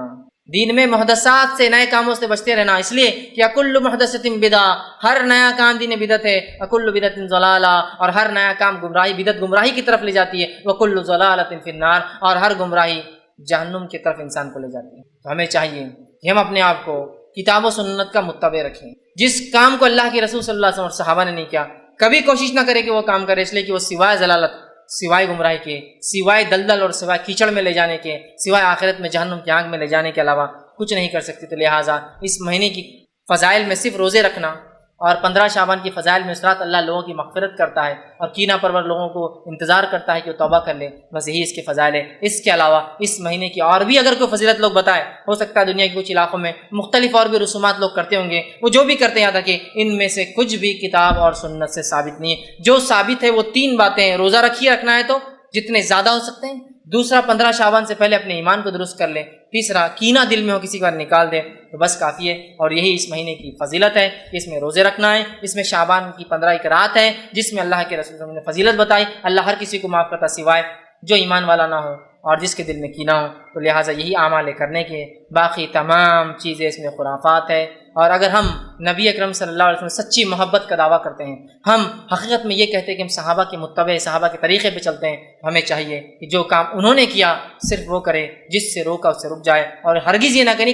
دین میں محدثات سے، نئے کاموں سے بچتے رہنا، اس لیے کہ اکل محدثۃ بدعہ، ہر نیا کام دین بدعت ہے، اکل بدعۃ ضلالہ، اور ہر نیا کام گمراہی، بدعت گمراہی کی طرف لے جاتی ہے، وکل ضلالۃ فی النار، اور ہر گمراہی جہنم کی طرف انسان کو لے جاتی ہے۔ تو ہمیں چاہیے کہ ہم اپنے آپ کو کتاب و سنت کا متبع رکھیں، جس کام کو اللہ کے رسول صلی اللہ علیہ وسلم اور صحابہ نے نہیں کیا کبھی کوشش نہ کرے کہ وہ کام کرے، اس لیے کہ وہ سوائے ضلالت، سوائے گمراہی کے، سوائے دلدل اور سوائے کیچڑ میں لے جانے کے، سوائے آخرت میں جہنم کی آگ میں لے جانے کے علاوہ کچھ نہیں کر سکتی۔ تو لہٰذا اس مہینے کی فضائل میں صرف روزے رکھنا اور 15 شعبان کی فضائل میں اس رات اللہ لوگوں کی مغفرت کرتا ہے اور کینہ پرور لوگوں کو انتظار کرتا ہے کہ وہ توبہ کر لے، بس یہی اس کے فضائل ہے۔ اس کے علاوہ اس مہینے کی اور بھی اگر کوئی فضیلت لوگ بتائے، ہو سکتا ہے دنیا کے کچھ علاقوں میں مختلف اور بھی رسومات لوگ کرتے ہوں گے، وہ جو بھی کرتے ہیں یاد رکھیں ان میں سے کچھ بھی کتاب اور سنت سے ثابت نہیں ہے۔ جو ثابت ہے وہ 3 باتیں ہیں، روزہ رکھیے، رکھنا ہے تو جتنے زیادہ ہو سکتے ہیں، دوسرا 15 شعبان سے پہلے اپنے ایمان کو درست کر لیں، تیسرا کینہ دل میں ہو کسی کا نکال دے تو بس کافی ہے۔ اور یہی اس مہینے کی فضیلت ہے کہ اس میں روزے رکھنا ہے، اس میں شعبان کی 15 ایک رات ہے جس میں اللہ کے رسول صلی اللہ علیہ وسلم نے فضیلت بتائی، اللہ ہر کسی کو معاف کرتا سوائے جو ایمان والا نہ ہو اور جس کے دل میں کینہ ہو۔ تو لہٰذا یہی اعمال کرنے کے، باقی تمام چیزیں اس میں خرافات ہے۔ اور اگر ہم نبی اکرم صلی اللہ علیہ وسلم سچی محبت کا دعویٰ کرتے ہیں، ہم حقیقت میں یہ کہتے ہیں کہ ہم صحابہ کے متبع، صحابہ کے طریقے پہ چلتے ہیں، تو ہمیں چاہیے کہ جو کام انہوں نے کیا صرف وہ کرے، جس سے روکا اس سے رک جائے، اور ہرگز یہ نہ کریں